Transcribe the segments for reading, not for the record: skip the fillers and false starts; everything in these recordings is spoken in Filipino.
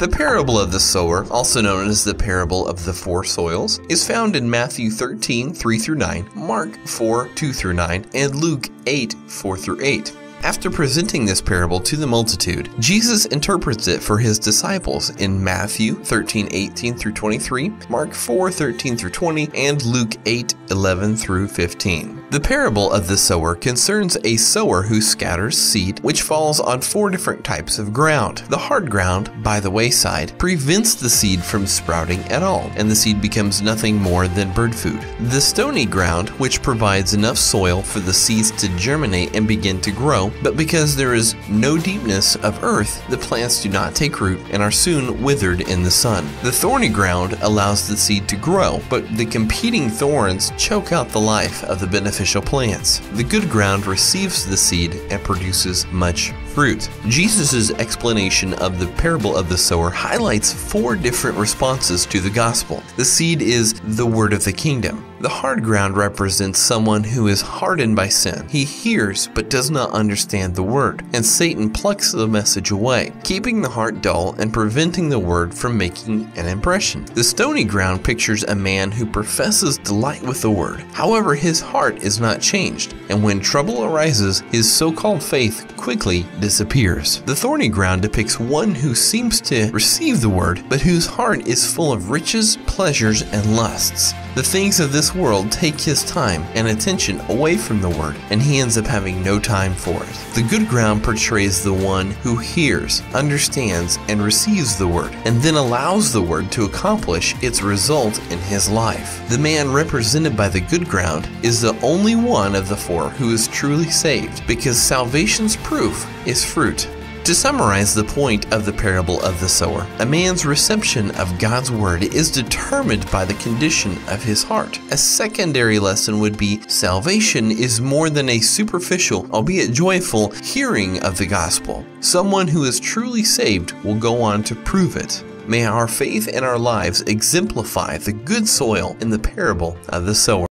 The parable of the sower, also known as the parable of the four soils, is found in Matthew 13, 3-9, Mark 4, 2-9, and Luke 8, 4-8. After presenting this parable to the multitude, Jesus interprets it for his disciples in Matthew 13, 18-23, Mark 4, 13-20, and Luke 8, 11-15. The parable of the sower concerns a sower who scatters seed which falls on four different types of ground. The hard ground, by the wayside, prevents the seed from sprouting at all, and the seed becomes nothing more than bird food. The stony ground, which provides enough soil for the seeds to germinate and begin to grow, but because there is no deepness of earth, the plants do not take root and are soon withered in the sun. The thorny ground allows the seed to grow, but the competing thorns choke out the life of the beneficial plants. The good ground receives the seed and produces much fruit. Jesus' explanation of the parable of the sower highlights four different responses to the gospel. The seed is the word of the kingdom. The hard ground represents someone who is hardened by sin. He hears but does not understand the word, and Satan plucks the message away, keeping the heart dull and preventing the word from making an impression. The stony ground pictures a man who professes delight with the word. However, his heart is not changed, and when trouble arises, his so-called faith quickly disappears. The thorny ground depicts one who seems to receive the word, but whose heart is full of riches, pleasures, and lusts. The things of this world take his time and attention away from the word, and he ends up having no time for it. The good ground portrays the one who hears, understands, and receives the word, and then allows the word to accomplish its result in his life. The man represented by the good ground is the only one of the four who is truly saved, because salvation's proof is fruit. To summarize the point of the parable of the sower, a man's reception of God's word is determined by the condition of his heart. A secondary lesson would be salvation is more than a superficial, albeit joyful, hearing of the gospel. Someone who is truly saved will go on to prove it. May our faith and our lives exemplify the good soil in the parable of the sower.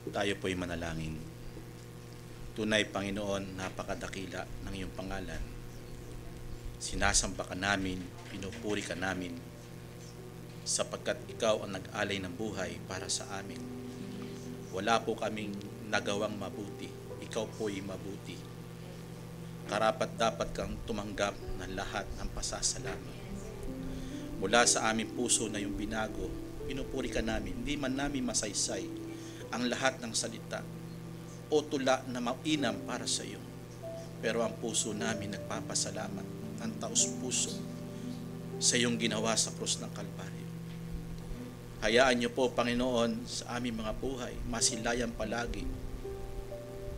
Tayo po'y manalangin. Tunay, Panginoon, napakadakila ng iyong pangalan. Sinasamba ka namin, pinupuri ka namin, sapagkat ikaw ang nag-alay ng buhay para sa amin. Wala po kaming nagawang mabuti, ikaw po'y mabuti. Karapat dapat kang tumanggap ng lahat ng pasasalamat. Mula sa aming puso na yung binago, pinupuri ka namin, hindi man namin masaysay ang lahat ng salita o tula na mainam para sa iyo. Pero ang puso namin nagpapasalamat ng taos-puso sa iyong ginawa sa krus ng Kalbaryo. Hayaan niyo po, Panginoon, sa aming mga buhay, masilayan palagi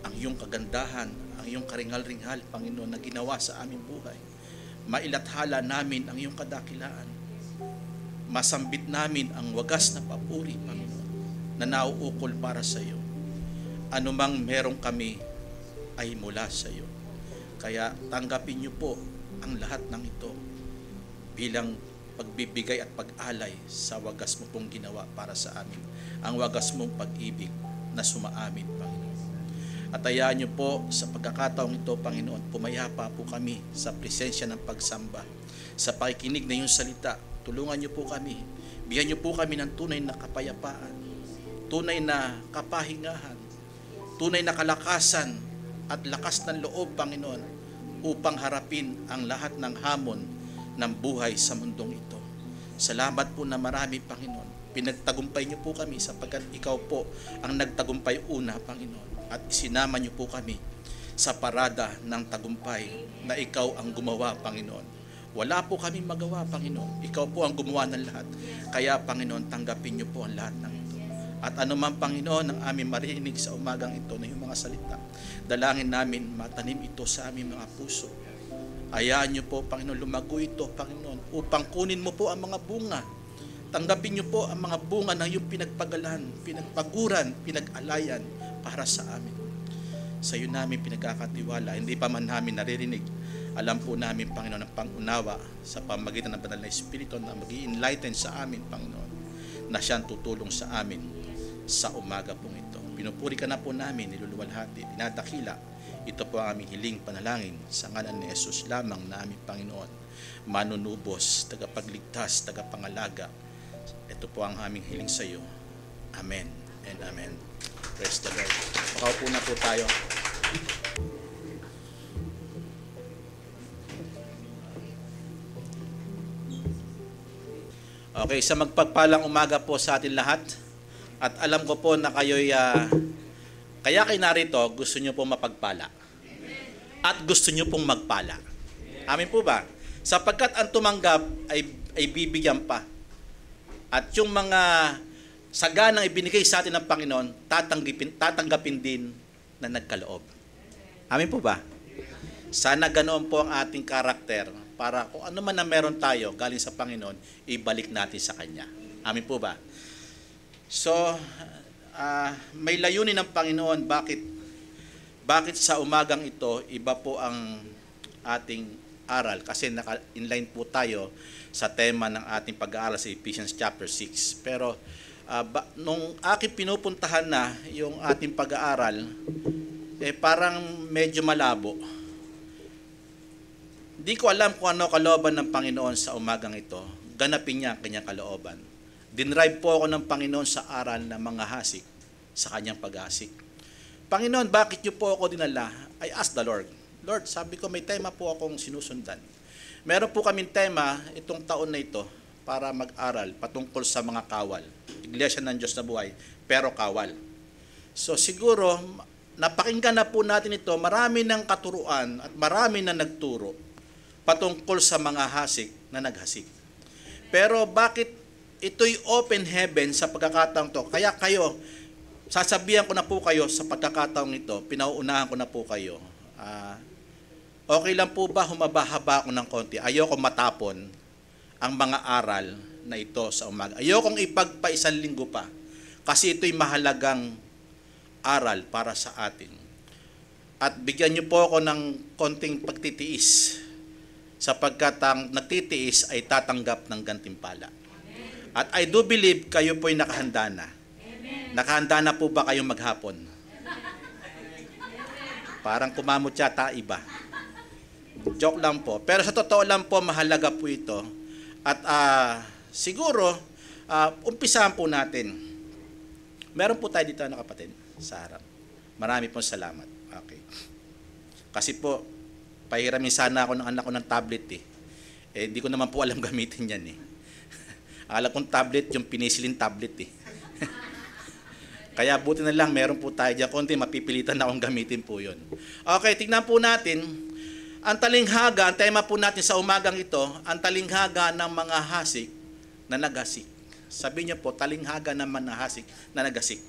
ang iyong kagandahan, ang iyong karingal-ringhal, Panginoon, na ginawa sa aming buhay. Mailathala namin ang iyong kadakilaan. Masambit namin ang wagas na papuri, Panginoon, na nauukol para sa iyo. Anumang merong kami ay mula sa iyo. Kaya tanggapin niyo po ang lahat ng ito bilang pagbibigay at pag-alay sa wagas mo pong ginawa para sa amin. Ang wagas mong pag-ibig na sumaamin, Panginoon. At hayaan niyo po sa pagkakataong ito, Panginoon, pumayapa po kami sa presensya ng pagsamba. Sa pakikinig na iyong salita, tulungan niyo po kami. Bigyan niyo po kami ng tunay na kapayapaan, tunay na kapahingahan, tunay na kalakasan at lakas ng loob, Panginoon, upang harapin ang lahat ng hamon ng buhay sa mundong ito. Salamat po na marami, Panginoon. Pinagtagumpay niyo po kami sapagkat ikaw po ang nagtagumpay una, Panginoon. At isinama niyo po kami sa parada ng tagumpay na ikaw ang gumawa, Panginoon. Wala po kami magawa, Panginoon. Ikaw po ang gumawa ng lahat. Kaya, Panginoon, tanggapin niyo po ang lahat ng ito. At anuman, Panginoon, ang aming marinig sa umagang ito na yung mga salita, dalangin namin matanim ito sa aming mga puso. Hayaan niyo po, Panginoon, lumago ito, Panginoon, upang kunin mo po ang mga bunga. Tanggapin niyo po ang mga bunga na iyong pinagpagalan, pinagpaguran, pinag-alayan para sa amin. Sa iyo namin pinagkakatiwala, hindi pa man namin naririnig. Alam po namin, Panginoon, ang pangunawa sa pamagitan ng banal na Espiritu na mag-i-enlighten sa amin, Panginoon, na siyang tutulong sa amin sa umaga pong ito. Pinupuri ka na po namin, niluluwalhati, dinadakila. Ito po ang aming hiling panalangin sa ngalan ni Jesus lamang na aming Panginoon, manunubos, tagapagligtas, tagapangalaga. Ito po ang aming hiling sa iyo. Amen and amen. Praise the Lord. Makaupo na po tayo. Okay, sa magpagpalang umaga po sa atin lahat. At alam ko po na kayo'y, kaya kayo narito, gusto nyo pong mapagpala. At gusto nyo pong magpala. Amin po ba? Sapagkat ang tumanggap ay bibigyan pa. At yung mga saganang ibinigay sa atin ng Panginoon, tatanggapin din na nagkaloob. Amin po ba? Sana ganoon po ang ating karakter para kung ano man na meron tayo galing sa Panginoon, ibalik natin sa Kanya. Amin po ba? So, may layunin ng Panginoon. Bakit sa umagang ito, iba po ang ating aral? Kasi naka-inline po tayo sa tema ng ating pag-aaral sa Ephesians chapter 6. Pero nung aking pinupuntahan na yung ating pag-aaral, parang medyo malabo. Hindi ko alam kung ano kalooban ng Panginoon sa umagang ito. Ganapin niya ang kanyang kalooban. Dinrive po ako ng Panginoon sa aral ng mga hasik sa kanyang pag-hasik. Panginoon, bakit niyo po ako dinala? I asked the Lord. Lord, sabi ko may tema po akong sinusundan. Meron po kaming tema itong taon na ito para mag-aral patungkol sa mga kawal. Iglesia ng Diyos na buhay, pero kawal. So siguro, napakinggan na po natin ito, marami ng katuruan at marami na nagturo patungkol sa mga hasik na naghasik. Pero bakit ito'y open heaven sa pagkakataong to? Kaya kayo, sasabihan ko na po kayo sa pagkakataong ito, pinauunahan ko na po kayo. Okay lang po ba humaba-haba ako ng konti? Ayoko matapon ang mga aral na ito sa umaga. Ayokong ipagpa-isang linggo pa kasi ito'y mahalagang aral para sa atin. At bigyan niyo po ako ng konting pagtitiis sapagkat ang nagtitiis ay tatanggap ng gantimpala. At I do believe kayo po'y nakahanda na. Nakahanda na po ba kayong maghapon? Parang kumamot yata iba. Joke lang po. Pero sa totoo lang po, mahalaga po ito. At siguro, umpisahan po natin. Meron po tayo dito na kapatid sa harap. Marami pong salamat. Okay. Kasi po, pahiramin sana ako ng anak ko ng tablet eh. Hindi ko naman po alam gamitin yan eh. Alam kong tablet, yung pinisilin tablet eh. Kaya buti na lang, meron po tayo dyan. Kunti, mapipilitan na akong gamitin po yun. Okay, tignan po natin. Ang talinghaga, ang tema po natin sa umagang ito, ang talinghaga ng mga hasik na naghasik. Sabi niyo po, talinghaga ng mga hasik na naghasik.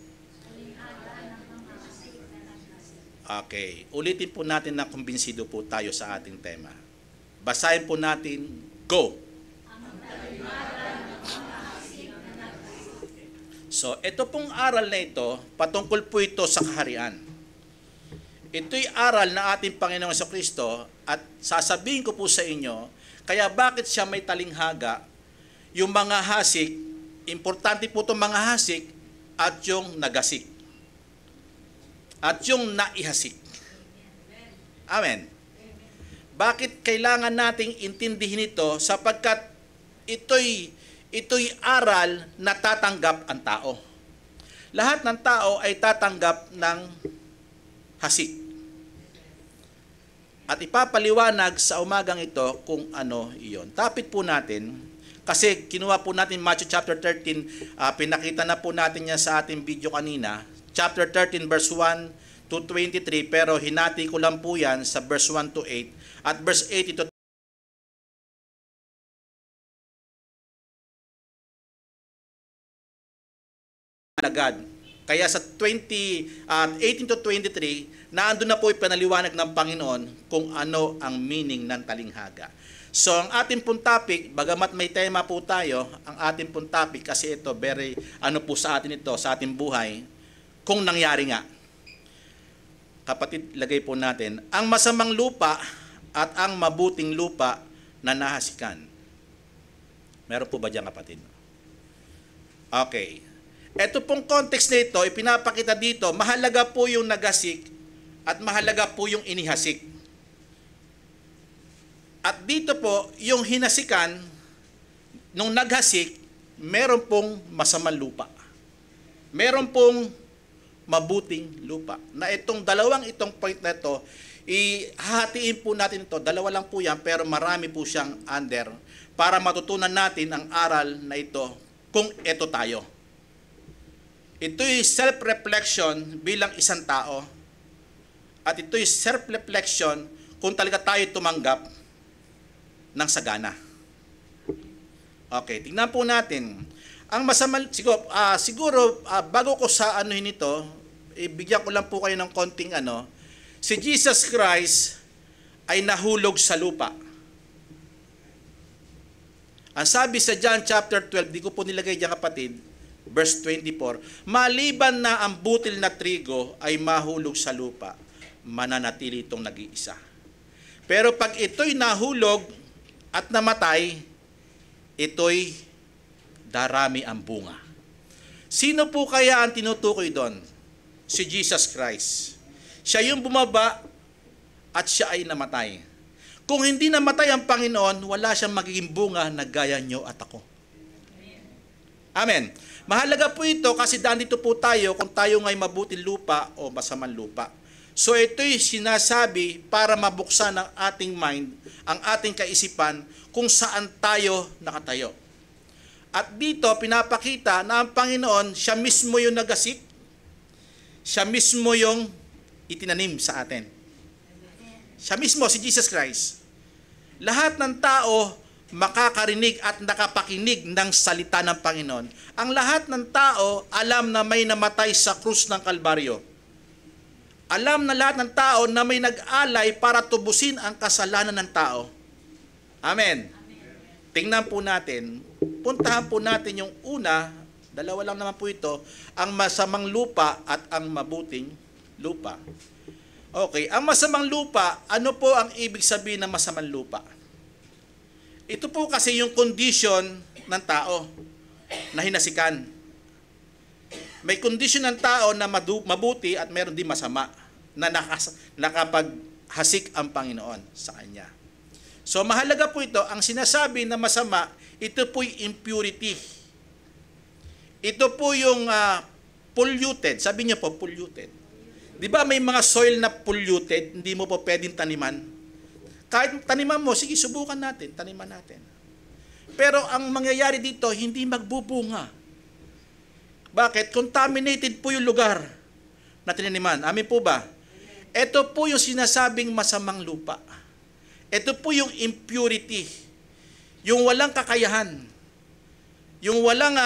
Okay, ulitin po natin na kumbinsido po tayo sa ating tema. Basahin po natin, go! So, ito pong aral na ito, patungkol po ito sa kaharian. Ito'y aral na ating Panginoong Jesucristo at sasabihin ko po sa inyo, kaya bakit siya may talinghaga, yung mga hasik, importante po itong mga hasik at yung nagasik. at yung naihasik. Amen. Bakit kailangan nating intindihin ito? Sapagkat ito'y aral na tatanggap ang tao. Lahat ng tao ay tatanggap ng hasik. At ipapaliwanag sa umagang ito kung ano iyon. Tapit po natin, kasi kinuha po natin Matthew chapter 13, pinakita na po natin yan sa ating video kanina, chapter 13 verse 1 to 23, pero hinati ko lang po yan sa verse 1 to 8, at verse 8 ito agad. Kaya sa 18 to 23, naandun na po ipinaliwanag ng Panginoon kung ano ang meaning ng talinghaga. So ang ating pong topic, bagamat may tema po tayo, ang ating pong topic kasi ito, very po sa atin ito, sa ating buhay, kung nangyari nga. Kapatid, lagay po natin, ang masamang lupa at ang mabuting lupa na nahasikan. Meron po ba dyan, kapatid? Okay. Ito pong context nito, ipinapakita dito, mahalaga po yung naghasik at mahalaga po yung inihasik. At dito po, yung hinasikan, nung naghasik, meron pong masamang lupa. Meron pong mabuting lupa. Na itong itong point na ito, ihahatiin po natin ito, dalawa lang po yan, pero marami po siyang under, para matutunan natin ang aral na ito kung ito tayo. Ito'y self-reflection bilang isang tao, at ito'y self-reflection kung talaga tayo tumanggap ng sagana. Okay, tingnan po natin. Ang masama, siguro bago ko sa anuhin ito, ibigyan ko lang po kayo ng konting si Jesus Christ ay nahulog sa lupa. Ang sabi sa John chapter 12, di ko po nilagay diyan, kapatid, verse 24, maliban na ang butil na trigo ay mahulog sa lupa, mananatili itong nag-iisa. Pero pag ito'y nahulog at namatay, ito'y darami ang bunga. Sino po kaya ang tinutukoy doon? Si Jesus Christ. Siya yung bumaba at siya ay namatay. Kung hindi namatay ang Panginoon, wala siyang magiging bunga na gaya nyo at ako. Amen. Mahalaga po ito kasi dito po tayo kung tayo nga'y mabuting lupa o masamang lupa. So ito'y sinasabi para mabuksan ang ating mind, ang ating kaisipan kung saan tayo nakatayo. At dito pinapakita na ang Panginoon, siya mismo yung nagasik, siya mismo yung itinanim sa atin. Siya mismo, si Jesus Christ. Lahat ng tao makakarinig at nakapakinig ng salita ng Panginoon. Ang lahat ng tao alam na may namatay sa krus ng Kalbaryo. Alam na lahat ng tao na may nag-alay para tubusin ang kasalanan ng tao. Amen. Tingnan po natin, puntahan po natin yung una, dalawa lang naman po ito, ang masamang lupa at ang mabuting lupa. Okay, ang masamang lupa, ano po ang ibig sabihin ng masamang lupa? Ito po kasi yung condition ng tao na hinasikan. May condition ng tao na mabuti at meron din masama na nakapaghasik ang Panginoon sa kanya. So mahalaga po ito, ang sinasabi na masama, ito po'y impurity. Ito po yung polluted. Sabi niyo po, polluted. Di ba may mga soil na polluted, hindi mo po pwedeng taniman? Kahit taniman mo, sige, subukan natin, taniman natin. Pero ang mangyayari dito, hindi magbubunga. Bakit? Contaminated po yung lugar na tinaniman. Amin po ba? Ito po yung sinasabing masamang lupa. Ito po yung impurity. Yung walang kakayahan. Yung walang,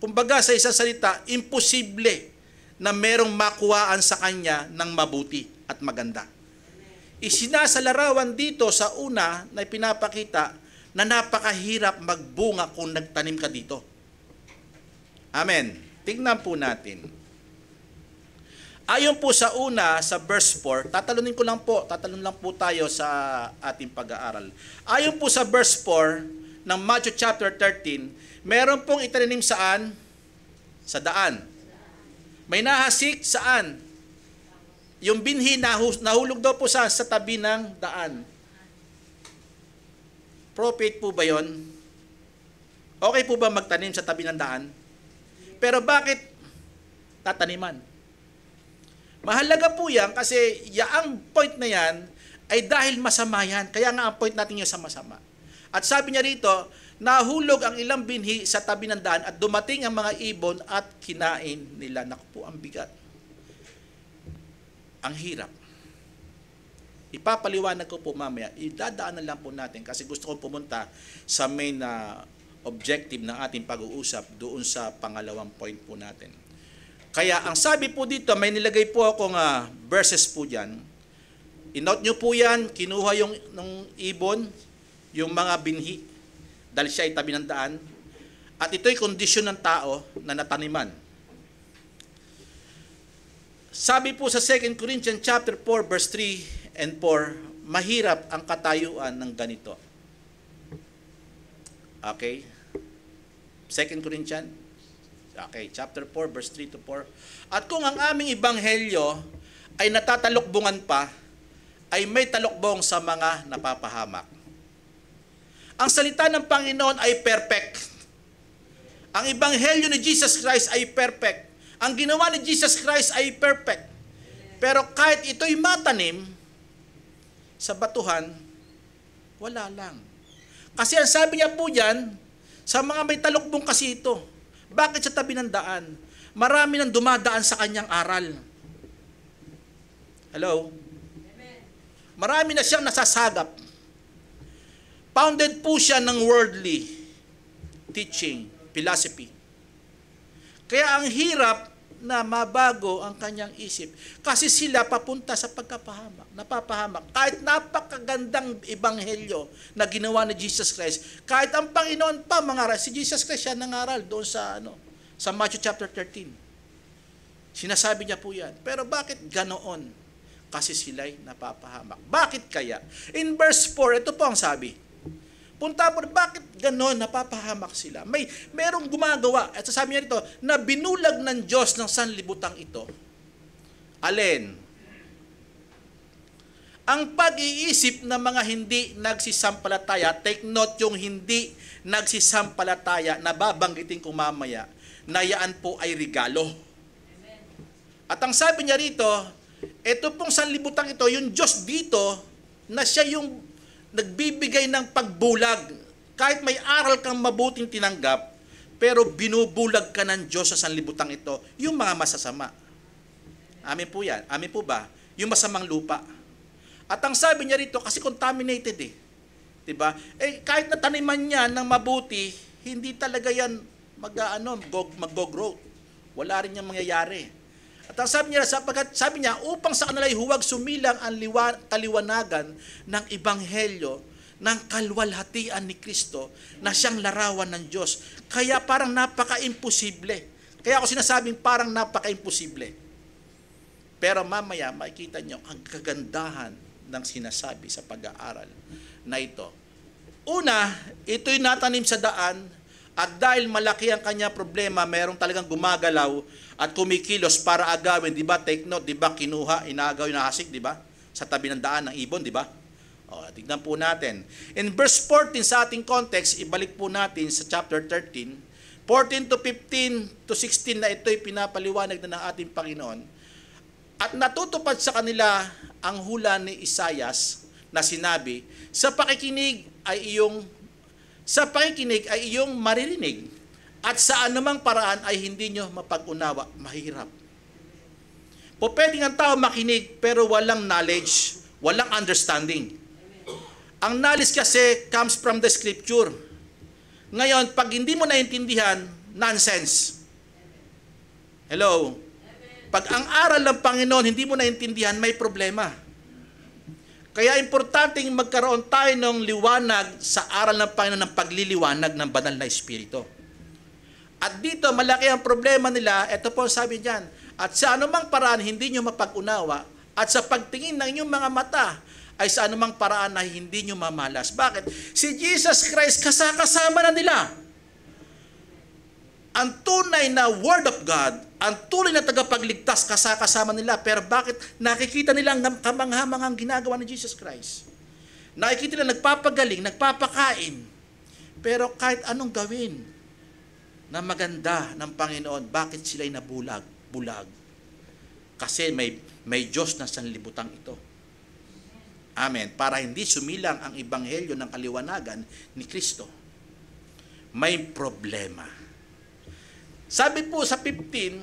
kumbaga sa isang salita, imposible na merong makuhaan sa kanya ng mabuti at maganda. Isinasalarawan dito sa una na pinapakita na napakahirap magbunga kung nagtanim ka dito. Amen. Tingnan po natin. Ayon po sa una, sa verse 4, tatalon lang po tayo sa ating pag-aaral. Ayon po sa verse 4 ng Matthew chapter 13, meron pong itinanim saan? Sa daan. May nahasik saan? Yung binhi nahulog daw po sa tabi ng daan. Appropriate po ba yon? Okay po ba magtanim sa tabi ng daan? Pero bakit tataniman? Mahalaga po yan kasi ang point na yan ay dahil masama yan. Kaya nga ang point natin yung sa masama. At sabi niya rito, nahulog ang ilang binhi sa tabi ng daan at dumating ang mga ibon at kinain nila. Naku po, ang bigat. Ang hirap. Ipapaliwanag ko po mamaya. Idadaanan lang po natin kasi gusto kong pumunta sa main objective ng ating pag-uusap doon sa pangalawang point po natin. Kaya ang sabi po dito, may nilagay po akong verses po dyan. I-note nyo po yan, kinuha yung ibon, yung mga binhi, dahil siya ay tabi ng daan. At ito'y kondisyon ng tao na nataniman. Sabi po sa 2 Corinthians chapter 4 verse 3 and 4, mahirap ang katayuan ng ganito. Okay? 2 Corinthians, okay, chapter 4 verse 3 to 4. At kung ang aming ebanghelyo ay natatalokbungan pa, ay may talokbong sa mga napapahamak. Ang salita ng Panginoon ay perfect. Ang ebanghelyo ni Jesus Christ ay perfect. Ang ginawa ni Jesus Christ ay perfect. Pero kahit ito'y matanim sa batuhan, wala lang. Kasi ang sabi niya po dyan, sa mga may talukbong kasi ito. Bakit sa tabi ng daan? Marami nang dumadaan sa kanyang aral. Hello? Marami na siyang nasasagap. Pounded po siya ng worldly teaching, philosophy. Kaya ang hirap na mabago ang kanyang isip. Kasi sila papunta sa pagkapahamak, napapahamak. Kahit napakagandang ebanghelyo na ginawa ni Jesus Christ, kahit ang Panginoon pa mangaral, si Jesus Christ siya nangaral doon sa Matthew chapter 13. Sinasabi niya po yan. Pero bakit ganoon? Kasi sila'y napapahamak. Bakit kaya? In verse 4, ito po ang sabi. Punta po, bakit gano'n napapahamak sila? Merong gumagawa. At sabi niya rito, na binulag ng Diyos ng sanlibutang ito. Alin? Ang pag-iisip ng mga hindi nagsisampalataya, take note yung hindi nagsisampalataya, na babanggitin ko mamaya, na yan po ay regalo. At ang sabi niya rito, ito pong sanlibutang ito, yung Diyos dito, na siya yung nagbibigay ng pagbulag. Kahit may aral kang mabuting tinanggap, pero binubulag ka ng Diyos sa sanlibutang ito, yung mga masasama. Amin po yan. Amin po ba? Yung masamang lupa. At ang sabi niya rito, kasi contaminated eh. Diba? Kahit nataniman niya ng mabuti, hindi talaga yan mag-go-growth. Wala rin yung mangyayari. At ang sabi niya, upang sa kanila'y huwag sumilang ang kaliwanagan ng ebanghelyo ng kalwalhatian ni Kristo na siyang larawan ng Diyos. Kaya parang napaka-imposible. Kaya ako sinasabing parang napaka-imposible. Pero mamaya makikita niyo ang kagandahan ng sinasabi sa pag-aaral na ito. Una, ito'y natanim sa daan at dahil malaki ang kanya problema, mayroong talagang gumagalaw at kumikilos para agawin, di ba? Take note, di ba? Kinuha, inaagaw, inahasik, di ba? Sa tabi ng daan ng ibon, di ba? O, tignan po natin. In verse 14 sa ating context, ibalik po natin sa chapter 13, 14 to 15 to 16 na ito'y pinapaliwanag na ng ating Panginoon. At natutupad sa kanila ang hula ni Isaias na sinabi, sa pakikinig ay iyong maririnig. At sa anumang paraan ay hindi nyo mapag-unawa, mahirap. Po pwedeng ang tao makinig pero walang knowledge, walang understanding. Ang knowledge kasi comes from the scripture. Ngayon, pag hindi mo naintindihan, nonsense. Hello? Pag ang aral ng Panginoon hindi mo naintindihan, may problema. Kaya importante magkaroon tayo ng liwanag sa aral ng Panginoon ng pagliliwanag ng banal na Espiritu. At dito, malaki ang problema nila. Ito po sabi niyan, at sa anumang paraan hindi nyo mapag-unawa, at sa pagtingin ng inyong mga mata, ay sa anumang paraan ay hindi nyo mamalas. Bakit? Si Jesus Christ kasama na nila. Ang tunay na Word of God ang tunay na tagapagligtas kasama nila. Pero bakit nakikita nila ang kamangha-manghang ginagawa ni Jesus Christ? Nakikita nila nagpapagaling, nagpapakain. Pero kahit anong gawin na maganda ng Panginoon, bakit sila'y nabulag? Kasi may Diyos na sanlibutan ito. Amen. Para hindi sumilang ang ebanghelyo ng kaliwanagan ni Kristo. May problema. Sabi po sa 15,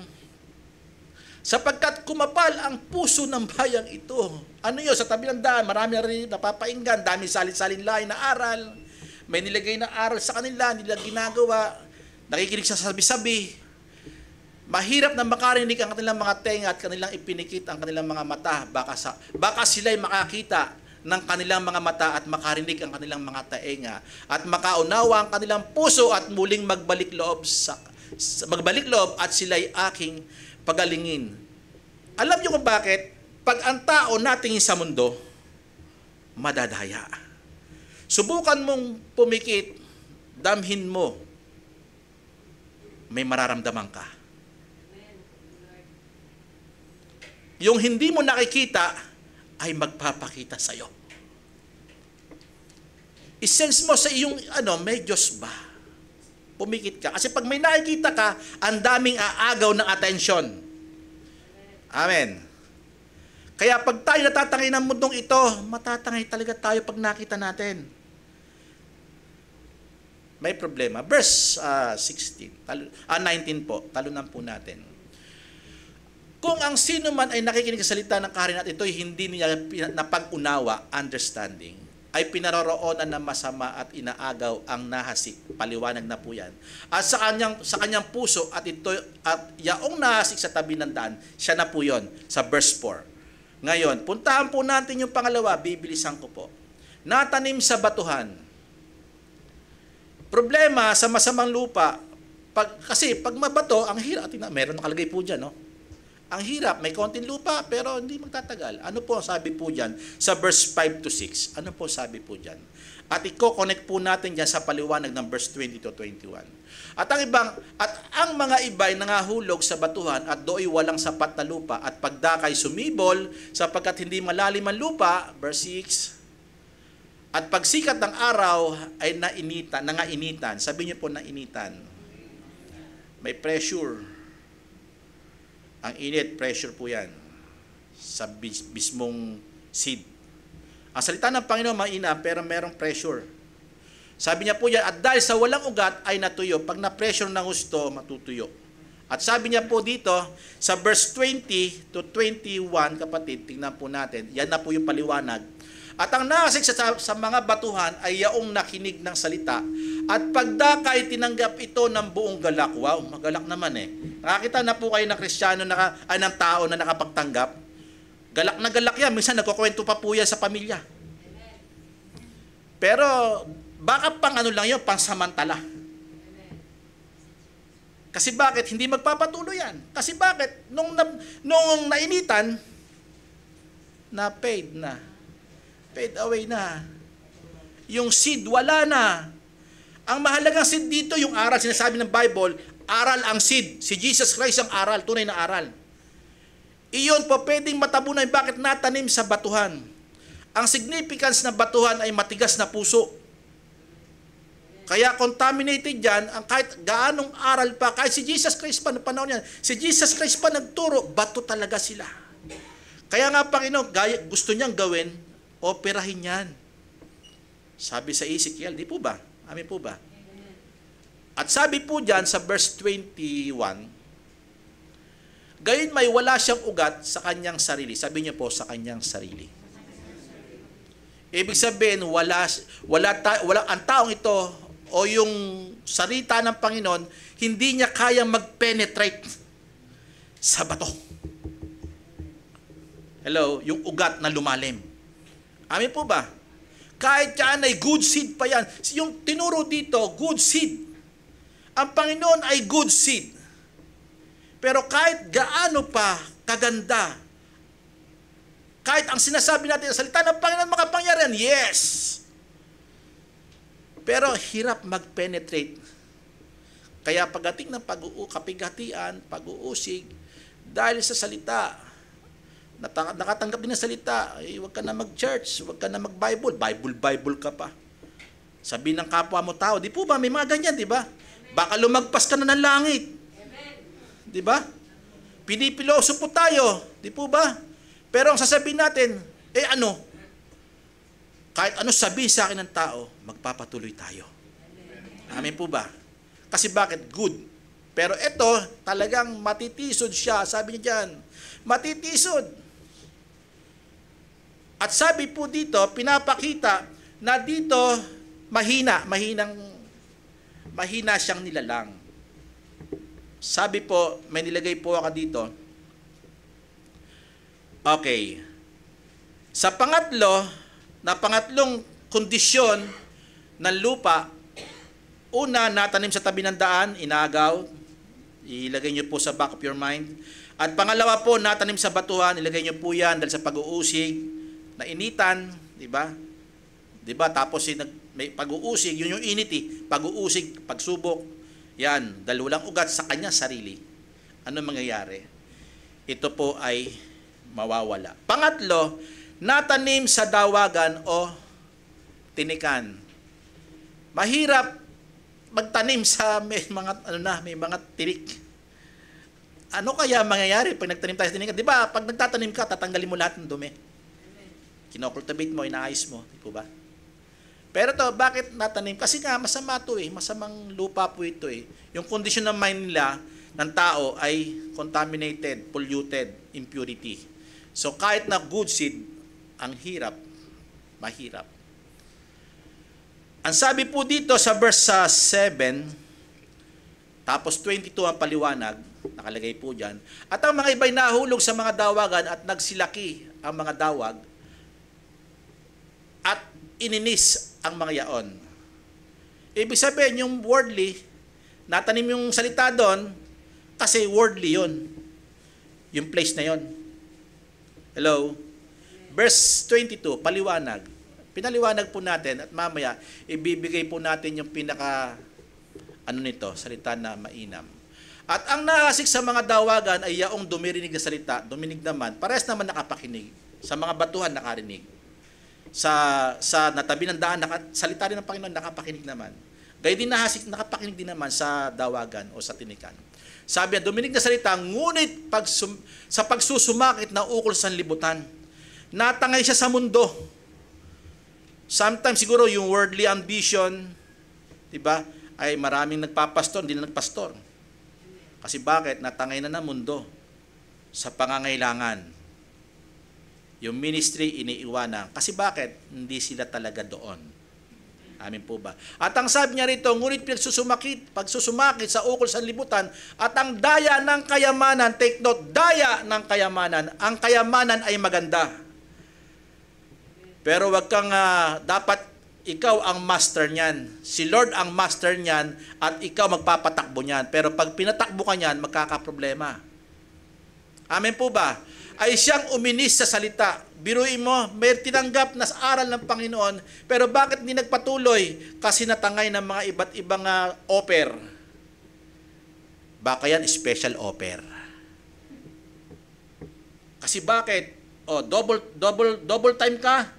sapagkat kumapal ang puso ng bayang ito. Ano yun? Sa tabi ng daan, marami na rin napapainggan, dami salin-salin lain na aral. May nilagay na aral sa kanila, nila ginagawa, nakikinig sa sabi-sabi. Mahirap na makarinig ang kanilang mga tenga at kanilang ipinikit ang kanilang mga mata. Baka sila'y makakita ng kanilang mga mata at makarinig ang kanilang mga taenga at makaunawa ang kanilang puso at muling magbalik loob at sila'y aking pagalingin. Alam niyo kung bakit? Pag ang tao nating sa mundo, madadaya. Subukan mong pumikit, damhin mo, may mararamdaman ka. Yung hindi mo nakikita ay magpapakita sa'yo. I-sense mo sa iyong may Diyos ba? Pumikit ka. Kasi pag may nakikita ka, ang daming aagaw ng atensyon. Amen. Kaya pag tayo natatangay ng mundong ito, matatangay talaga tayo pag nakita natin. May problema. Verse 19 po. Talunan po natin. Kung ang sino man ay nakikinig sa salita ng kaharian at ito'y hindi niya napag-unawa, understanding, ay pinaroroonan ng masama at inaagaw ang nahasik. Paliwanag na po yan. At sa kanyang puso at yaong nahasik sa tabi ng daan, siya na po yon sa verse 4. Ngayon, puntahan po natin yung pangalawa, bibilisan ko po. Natanim sa batuhan. Problema sa masamang lupa, kasi pag mabato, ang hirap. Meron nakalagay po dyan, no? Ang hirap, may konting lupa, pero hindi magtatagal. Ano po sabi po dyan sa verse 5 to 6? Ano po sabi po dyan? At i-connect po natin dyan sa paliwanag ng verse 20 to 21. At ang mga iba'y nangahulog sa batuhan at do'y walang sapat na lupa at pagdakay sumibol sapagkat hindi malalim ang lupa, verse 6. At pagsikat ng araw ay nangainitan. Sabi niyo po nainitan. May pressure. Ang init, pressure po yan sa mismong seed. Ang salita ng Panginoon mainam pero merong pressure. Sabi niya po yan, at dahil sa walang ugat ay natuyo. Pag na-pressure ng gusto, matutuyo. At sabi niya po dito, sa verse 20 to 21, kapatid, tingnan po natin. Yan na po yung paliwanag. At ang nasik sa mga batuhan ay yaong nakinig ng salita. At pagdakay, tinanggap ito ng buong galak. Wow, magalak naman eh. Nakakita na po kayo ng Kristiyano, ng tao na nakapagtanggap. Galak na galak yan. Minsan nagkukwento pa po yan sa pamilya. Pero baka pang lang yun, pang samantala. Kasi bakit? Hindi magpapatuloy yan. Kasi bakit? Nung nainitan, na-paid na. Paid away na. Yung seed, wala na. Ang mahalagang seed dito, yung aral, sinasabi ng Bible, aral ang seed. Si Jesus Christ ang aral, tunay na aral. Iyon po pwedeng matabunan bakit natanim sa batuhan. Ang significance ng batuhan ay matigas na puso. Kaya contaminated yan, ang kahit gaanong aral pa, kahit si Jesus Christ pa, panahon yan, si Jesus Christ pa nagturo, bato talaga sila. Kaya nga Panginoon, gusto niyang gawin, operahin yan. Sabi sa Ezekiel, di po ba? Amin po ba? At sabi po dyan sa verse 21, gayon may wala siyang ugat sa kanyang sarili. Sabi niyo po, sa kanyang sarili. Ibig sabihin, ang taong ito o yung salita ng Panginoon, hindi niya kayang mag-penetrate sa bato. Hello? Yung ugat na lumalim. Amin po ba? Kahit yan ay good seed pa yan. Yung tinuro dito, good seed. Ang Panginoon ay good seed. Pero kahit gaano pa kaganda, kahit ang sinasabi natin sa salita ng Panginoon makapangyarihan, yes. Pero hirap mag-penetrate. Kaya pagdating ng kapighatian, pag-uusig, dahil sa salita, nakatanggap din ng salita, huwag ka na mag-church, huwag ka na mag-Bible, Bible ka pa. Sabi ng kapwa mo tao, di po ba, may mga ganyan, di ba? Baka lumagpas ka na ng langit. Di ba? Pinipiloso po tayo, di po ba? Pero ang sasabihin natin, ano? Kahit ano sabihin sa akin ng tao, magpapatuloy tayo. Amen po ba? Kasi bakit? Good. Pero ito, talagang matitisod siya. Sabi niya dyan, matitisod. At sabi po dito, pinapakita na dito, mahina siyang nilalang. Sabi po, may nilagay po ako dito. Okay. Sa pangatlong kondisyon ng lupa, una, natanim sa tabi ng daan, inagaw. Ilagay nyo po sa back of your mind. At pangalawa po, natanim sa batuhan, ilagay nyo po yan dahil sa pag-uusig, nainitan, di ba? Di ba? Tapos may pag-uusig, yun yung init pag-uusig, pagsubok, yan, dahil walang ugat sa kanya sarili. Ano mangyayari? Ito po ay mawawala. Pangatlo, natanim sa dawagan o tinikan. Mahirap magtanim sa may mga tinik. Ano kaya mangyayari pag nagtanim tayo sa tinikan? Di ba, pag nagtatanim ka, tatanggalin mo lahat ng dumi. Kinocultivate mo, inaayos mo, di po ba? Pero to, bakit natanim? Kasi nga, masama to masamang lupa po ito Yung kondisyon ng mind nila, ng tao ay contaminated, polluted, impurity. So kahit na good seed, ang hirap, mahirap. Ang sabi po dito sa verse 7, tapos 22 ang paliwanag, nakalagay po dyan, at ang mga iba'y nahulog sa mga dawagan at nagsilaki ang mga dawag at ininis ang mga yaon. Ibig sabihin, yung worldly, natanim yung salita doon, kasi worldly yun. Yung place na yun. Hello? Verse 22, paliwanag. Pinaliwanag po natin at mamaya, ibibigay po natin yung salita na mainam. At ang nahasik sa mga dawagan ay yaong dumirinig na salita, duminig naman, parehas naman nakapakinig. Sa mga batuhan nakarinig. Sa natabi ng daan, salita rin ng Panginoon, nakapakinig naman. Gaya din nahasik, nakapakinig din naman sa dawagan o sa tinikan. Sabi niya, duminig na salita, ngunit sa pagsusumakit na ukol sa libutan, natangay siya sa mundo. Sometimes siguro yung worldly ambition, di ba, ay maraming nagpapastor, hindi na nagpastor. Kasi bakit? Natangay na ng mundo sa pangangailangan. Yung ministry, iniiwanan. Kasi bakit? Hindi sila talaga doon. Amin po ba? At ang sabi niya rito, ngunit pagsusumakit sa ukol sa libutan, at ang daya ng kayamanan, take note, daya ng kayamanan, ang kayamanan ay maganda. Pero wag kang, dapat ikaw ang master niyan. Si Lord ang master niyan, at ikaw magpapatakbo niyan. Pero pag pinatakbo ka niyan, magkakaproblema. Amin po ba? Ay siyang uminis sa salita. Biruin mo, may tinanggap na aral ng Panginoon, pero bakit hindi nagpatuloy? Kasi natangay ng mga iba't ibang offer. Baka yan special offer. Kasi bakit? Double time ka,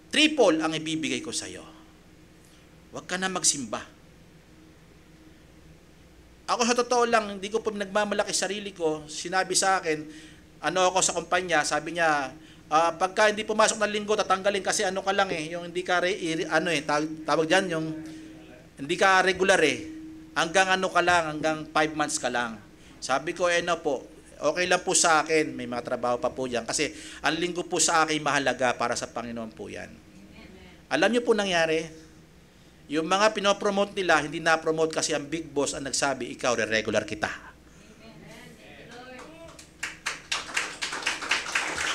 triple ang ibibigay ko sa iyo. Huwag ka na magsimba. Ako sa totoo lang, hindi ko po nagmamalaki sarili ko. Sinabi sa akin, ako sa kumpanya, sabi niya, pagka hindi pumasok ng linggo, tatanggalin kasi ka lang yung hindi ka, tawag dyan, yung hindi ka regular hanggang ka lang, hanggang 5 months ka lang. Sabi ko, po, okay lang po sa akin, may mga trabaho pa po yan, kasi ang linggo po sa akin mahalaga para sa Panginoon po yan. Alam niyo po nangyari, yung mga pinopromote nila, hindi na-promote kasi ang big boss ang nagsabi, ikaw, regular kita.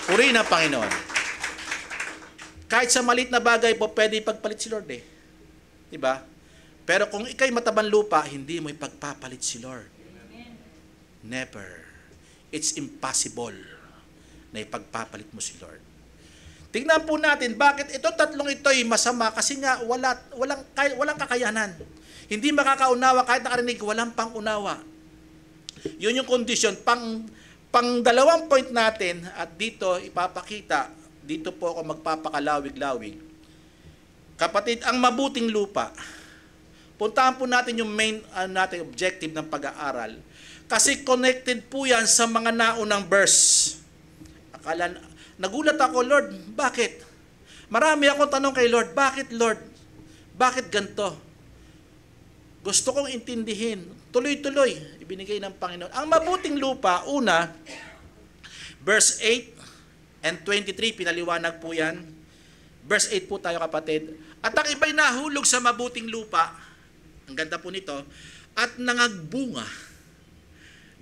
Purihin ang Panginoon. Kahit sa maliit na bagay po, pwede ipagpalit si Lord Diba? Pero kung ikay matabang lupa, hindi mo ipagpapalit si Lord. Never. It's impossible na ipagpapalit mo si Lord. Tingnan po natin bakit itong tatlong ito ay masama kasi nga walang kakayanan. Hindi makakaunawa kahit nakarinig, walang pangunawa. Yun yung condition. Pang dalawang point natin at dito ipapakita, dito po ako magpapakalawig-lawig. Kapatid, ang mabuting lupa. Puntahan po natin yung main nating objective ng pag-aaral. Kasi connected po yan sa mga naunang verse. Nagulat ako, Lord, bakit? Marami akong tanong kay Lord, bakit Lord? Bakit ganito? Gusto kong intindihin. Tuloy-tuloy, ibinigay ng Panginoon. Ang mabuting lupa, una, verse 8 and 23, pinaliwanag po yan. Verse 8 po tayo, kapatid. At ang iba'y nahulog sa mabuting lupa, ang ganda po nito, at nangagbunga.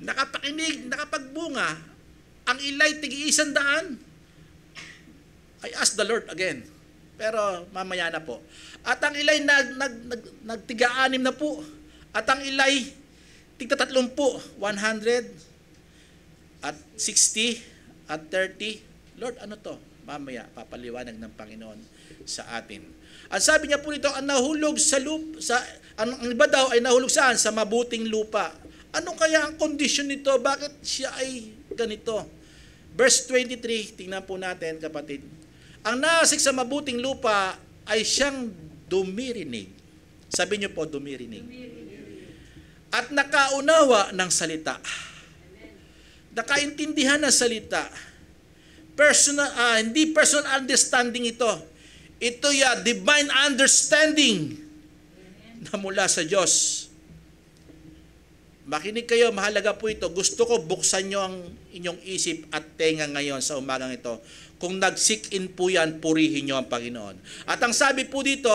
Nakapakinig, nakapagbunga, ang ilay tig-100. I asked the Lord again. Pero mamaya na po. At ang ilay nagtiga-6 na po. At ang ilay tig-30, 100 at 60 at 30. Lord, ano to? Mamaya papaliwanag ng Panginoon sa atin. Ang sabi niya po nito, ang nahulog sa lupa, ang iba daw ay nahulog saan? Sa mabuting lupa. Ano kaya ang condition nito? Bakit siya ay ganito? Verse 23, tingnan po natin, kapatid. Ang nasik sa mabuting lupa ay siyang dumirinig. Sabi niyo po, dumirinig. At nakaunawa ng salita. Nakaintindihan ng salita. Hindi personal understanding ito. Ito divine understanding na mula sa Diyos. Makinig kayo, mahalaga po ito. Gusto ko buksan nyo ang inyong isip at tenga ngayon sa umagang ito. Kung nag-seek-in po yan, purihin nyo ang Panginoon. At ang sabi po dito,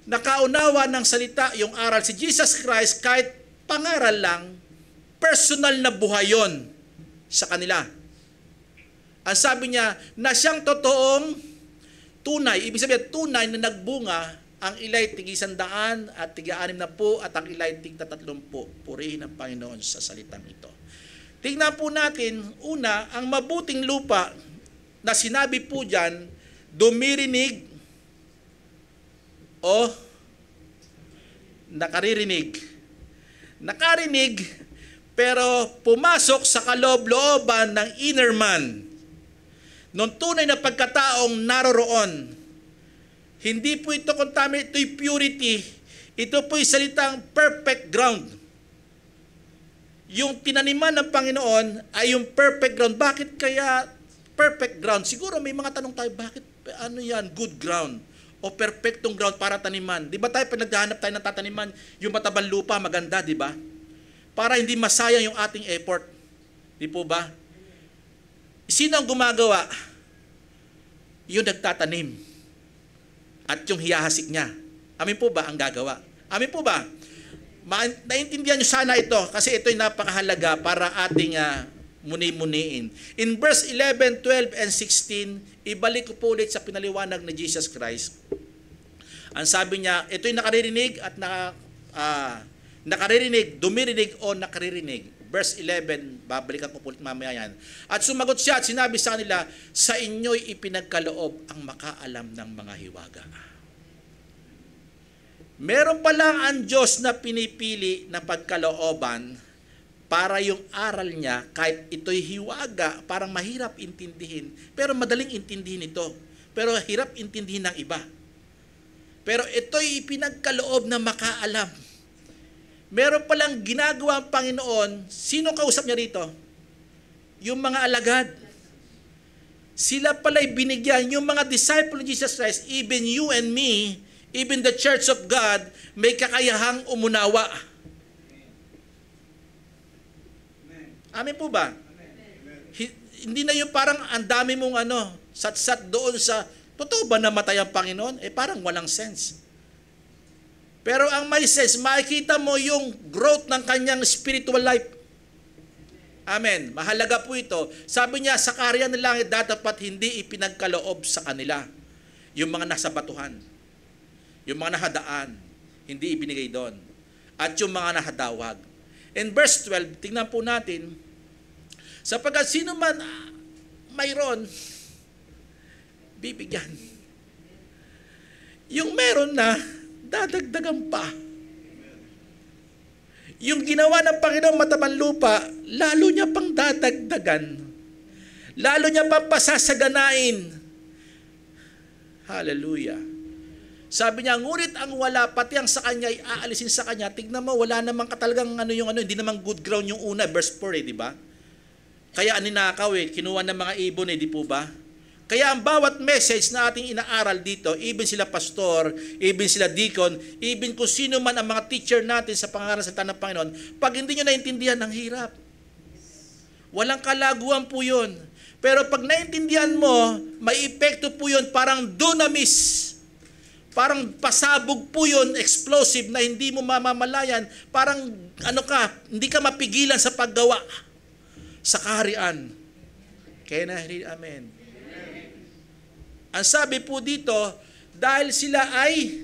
nakaunawa ng salita, yung aral si Jesus Christ, kahit pangaral lang, personal na buhay yun sa kanila. Ang sabi niya, na siyang totoong tunay, ibig sabihin, tunay na nagbunga, ang ilay tig-100 at tig-60 at ang ilay tig-30. Purihin ang Panginoon sa salitang ito. Tingnan po natin, una, ang mabuting lupa na sinabi po dyan, dumirinig o nakaririnig. Nakarinig, pero pumasok sa kaloob-looban ng inner man. Nung tunay na pagkataong naroroon, hindi po ito contaminate, ito'y purity. Ito po'y salitang perfect ground. Yung tinaniman ng Panginoon ay yung perfect ground. Bakit kaya perfect ground? Siguro may mga tanong tayo, bakit ano yan, good ground o perfectong ground para taniman? Di ba tayo pag naghahanap tayo ng tataniman, yung matabang lupa, maganda, di ba? Para hindi masayang yung ating effort. Di po ba? Sino ang gumagawa? Yung nagtatanim. At yung hiyahasik niya. Amin po ba ang gagawa? Amin po ba? Naintindihan nyo sana ito kasi ito'y napakahalaga para ating muni-muniin. In verse 11, 12, and 16, ibalik ko po ulit sa pinaliwanag ni Jesus Christ. Ang sabi niya, ito'y nakaririnig at nakaririnig, dumirinig o nakaririnig. Verse 11, babalikan ko po ulit mamaya yan. At sumagot siya at sinabi sa kanila, sa inyo'y ipinagkaloob ang makaalam ng mga hiwaga. Meron pala ang Diyos na pinipili na pagkalooban para yung aral niya, kahit ito'y hiwaga, parang mahirap intindihin, pero madaling intindihin ito. Pero hirap intindihin ng iba. Pero ito'y ipinagkaloob na makaalam. Meron palang ginagawa ang Panginoon. Sino kausap niya rito? Yung mga alagad. Sila pala'y binigyan. Yung mga disciple ni Jesus Christ, even you and me, even the church of God, may kakayahang umunawa. Amen po ba? Hindi na yung parang ang dami mong sat-sat doon sa, totoo ba namatay ang Panginoon? Parang walang sense. Pero ang may sense, makikita mo yung growth ng kanyang spiritual life. Amen. Mahalaga po ito. Sabi niya, sa karya ng langit, dapat hindi ipinagkaloob sa kanila. Yung mga nasa batuhan. Yung mga nahadaan. Hindi ibinigay doon. At yung mga nahadawag. In verse 12, tingnan po natin, sapagkat sino man mayroon bibigyan. Yung meron na, dadagdagan pa. Yung ginawa ng Panginoon matabang lupa, lalo niya pang dadagdagan. Lalo niya pang pasasaganain. Hallelujah. Sabi niya, ngunit ang wala, pati ang sa kanya, ay aalisin sa kanya. Tignan mo, wala namang katalagang hindi namang good ground yung una, verse 4 di ba? Kaya aninakaw kinuha ng mga ibon di po ba? Kaya ang bawat message na ating inaaral dito, even sila pastor, even sila deacon, even kung sino man ang mga teacher natin sa pangaral sa ng Panginoon, pag hindi nyo naintindihan, ang hirap. Walang kalaguan po yun. Pero pag naintindihan mo, may epekto po yun, parang dunamis. Parang pasabog po yun, explosive, na hindi mo mamamalayan. Parang hindi ka mapigilan sa paggawa sa kaharian. Kaya na, amen. Ang sabi po dito, dahil sila ay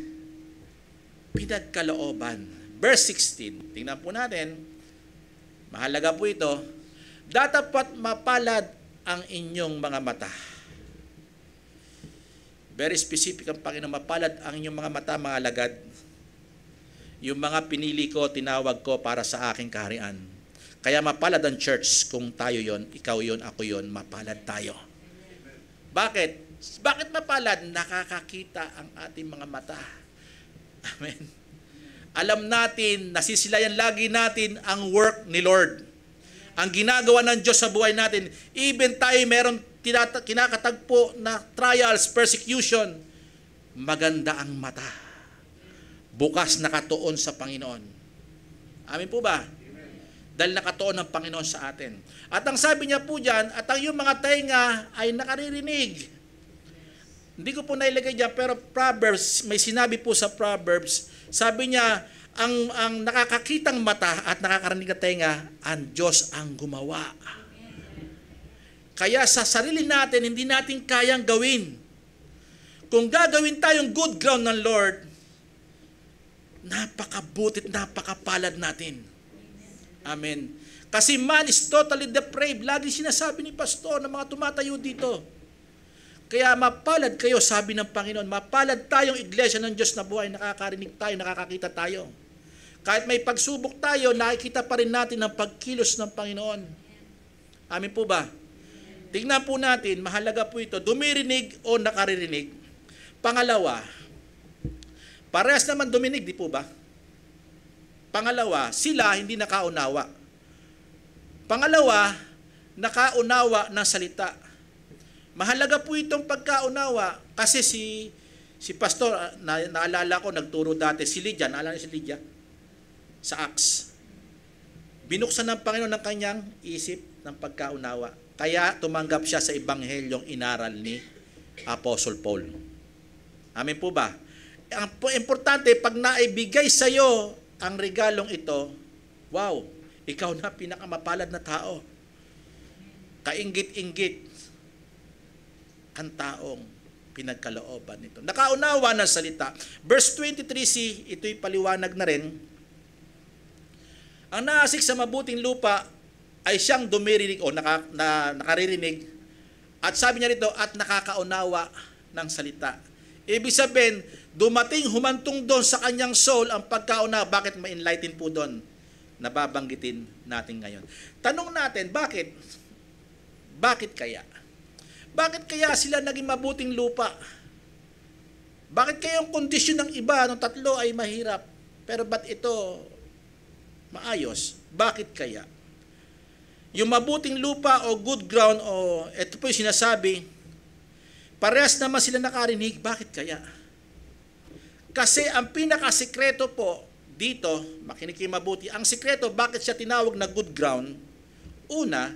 pinagkalooban. Verse 16, tingnan po natin, mahalaga po ito, datapat mapalad ang inyong mga mata. Very specific ang Panginoon, mapalad ang inyong mga mata, mga alagad. Yung mga pinili ko, tinawag ko para sa aking kaharian. Kaya mapalad ang church kung tayo yon, ikaw yon, ako yon, mapalad tayo. Bakit? Bakit mapalad? Nakakakita ang ating mga mata. Amen. Alam natin, nasisilayan lagi natin ang work ni Lord. Ang ginagawa ng Diyos sa buhay natin. Even tayo meron kinakatagpo na trials, persecution. Maganda ang mata. Bukas nakatuon sa Panginoon. Amin po ba? Dahil nakatuon ang Panginoon sa atin. At ang sabi niya po dyan, at ang iyong mga tenga ay nakaririnig. Hindi ko po nailagay dyan, pero Proverbs, may sinabi po sa Proverbs, sabi niya, ang nakakakitang mata at nakakarinig na tenga, ang Diyos ang gumawa. Kaya sa sarili natin, hindi natin kayang gawin. Kung gagawin tayong good ground ng Lord, napakabutit, napakapalad natin. Amen. Kasi man is totally depraved. Lagi sinasabi ni pastor ng mga tumatayo dito. Kaya mapalad kayo, sabi ng Panginoon, mapalad tayong iglesia ng Diyos na buhay, nakakarinig tayo, nakakakita tayo. Kahit may pagsubok tayo, nakikita pa rin natin ang pagkilos ng Panginoon. Amin po ba? Tingnan po natin, mahalaga po ito, dumirinig o nakaririnig. Pangalawa, parehas naman duminig, di po ba? Pangalawa, sila hindi nakaunawa. Pangalawa, nakaunawa ng salita. Mahalaga po itong pagkaunawa kasi si pastor, naalala ko, nagturo dati, si Lydia, naalala si Lydia? Sa Acts. Binuksan ng Panginoon ng kanyang isip ng pagkaunawa. Kaya tumanggap siya sa ebanghelyong inaral ni Apostle Paul. Amin po ba? Ang importante, pag naibigay sa iyo ang regalong ito, wow, ikaw na pinakamapalad na tao. Kainggit-inggit ang taong pinagkalooban nito. Nakaunawa ng salita. Verse 23c, ito'y paliwanag na rin. Ang naasik sa mabuting lupa ay siyang dumirinig o nakaririnig. At sabi niya rito, at nakakaunawa ng salita. Ibig sabihin, dumating humantong doon sa kanyang soul ang pagkaunawa. Bakit ma-enlighten po doon? Nababanggitin natin ngayon. Tanong natin, bakit? Bakit kaya? Bakit kaya sila naging mabuting lupa? Bakit kaya yung kondisyon ng iba, ng tatlo ay mahirap? Pero ba't ito maayos? Bakit kaya? Yung mabuting lupa o good ground o ito po yung sinasabi, parehas naman sila nakarinig. Bakit kaya? Kasi ang pinakasikreto po dito, makinig kayo mabuti, ang sikreto bakit siya tinawag na good ground, una,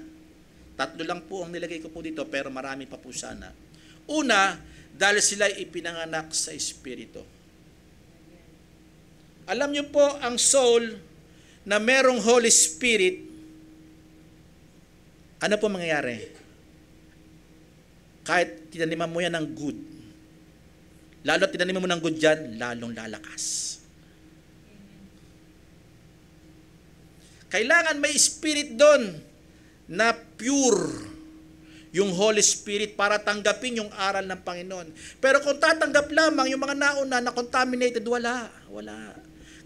tatlo lang po ang nilagay ko po dito pero marami pa po sana. Una, dahil sila ipinanganak sa Espiritu. Alam niyo po ang soul na merong Holy Spirit, ano po mangyayari? Kahit tinaniman mo yan ng good, lalo tinaniman mo ng good dyan, lalong lalakas. Kailangan may spirit doon na pure. yung Holy Spirit para tanggapin yung aral ng Panginoon. Pero kung tatanggap lamang yung mga nauna na contaminated, wala.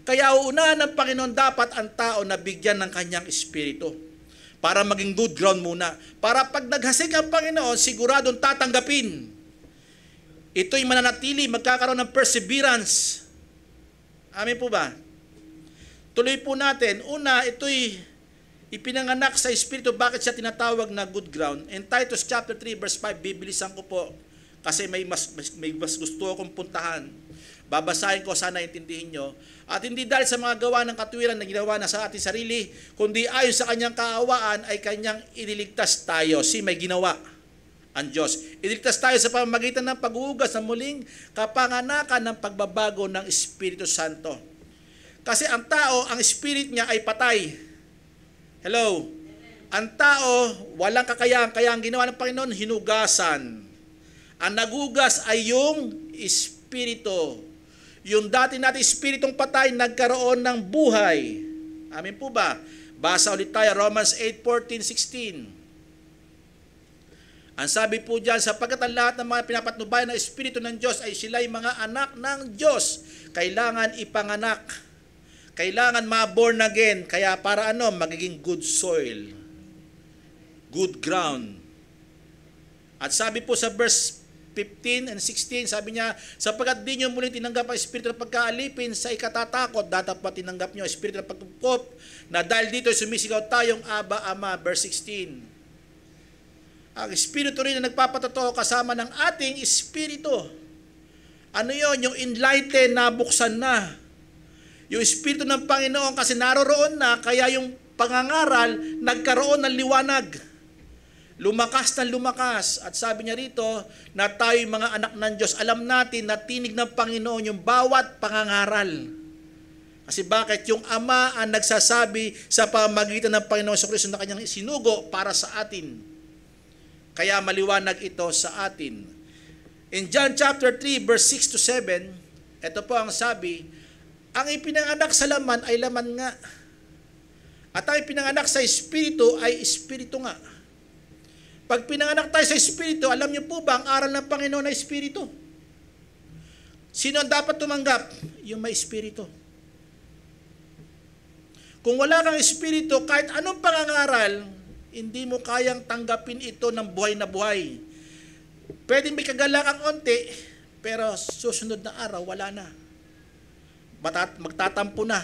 Kaya uunahan ng Panginoon dapat ang tao na bigyan ng kanyang espiritu para maging good ground muna. Para pag naghasik ang Panginoon, siguradong tatanggapin. Ito'y mananatili, magkakaroon ng perseverance. Amen po ba? Tuloy po natin. Una, ito'y ipinanganak sa Espiritu. Bakit siya tinatawag na good ground? In Titus chapter 3 verse 5, bibilisan ko po kasi may mas gusto akong puntahan. Babasahin ko, sana intindihin nyo. At hindi dahil sa mga gawa ng katuwiran na ginawa na sa ating sarili, kundi ayon sa kanyang kaawaan ay kanyang iniligtas tayo. May ginawa ang Diyos. Iniligtas tayo sa pamamagitan ng paghuhugas ng muling kapanganakan ng pagbabago ng Espiritu Santo. Kasi ang tao, ang spirit niya ay patay. Hello? Ang tao, walang kakayahan. Kaya ang ginawa ng Panginoon, hinugasan. Ang nagugas ay yung espiritu. Yung dati natin espiritong patay, nagkaroon ng buhay. Amin po ba? Basa ulit tayo, Romans 8:14-16. Ang sabi po dyan, sapagkat ang lahat ng mga pinapatnubayan ng Espiritu ng Diyos ay sila'y mga anak ng Diyos. Kailangan ipanganak. Kailangan ma-born again. Kaya para magiging good soil. Good ground. At sabi po sa verse 15 and 16, sabi niya, sapagkat di nyo muling tinanggap ang espiritu ng pagkaalipin sa ikatatakot, dapat tinanggap nyo ang espiritu ng pagtungkop, na dahil dito sumisigaw tayong Aba, Ama. Verse 16. Ang espiritu rin na nagpapatotoo kasama ng ating espiritu. Ano yon? Yung enlightened, nabuksan na. Yung Espiritu ng Panginoon kasi naroroon na, kaya yung pangangaral nagkaroon ng liwanag. Lumakas na lumakas. At sabi niya rito na tayo mga anak ng Diyos, alam natin na tinig ng Panginoon yung bawat pangangaral. Kasi bakit? Yung Ama ang nagsasabi sa pamamagitan ng Panginoon sa Kristo na kanyang sinugo para sa atin. Kaya maliwanag ito sa atin. In John chapter 3 verse 6-7, ito po ang sabi, ang ipinanganak sa laman ay laman nga. At ang ipinanganak sa espiritu ay espiritu nga. Pag pinanganak tayo sa espiritu, alam niyo po ba ang aral ng Panginoon na espiritu? Sino ang dapat tumanggap? Yung may espiritu. Kung wala kang espiritu, kahit anong pangangaral, hindi mo kayang tanggapin ito ng buhay na buhay. Pwede may kagalakan onti, pero susunod na araw, wala na. Magtatampo na.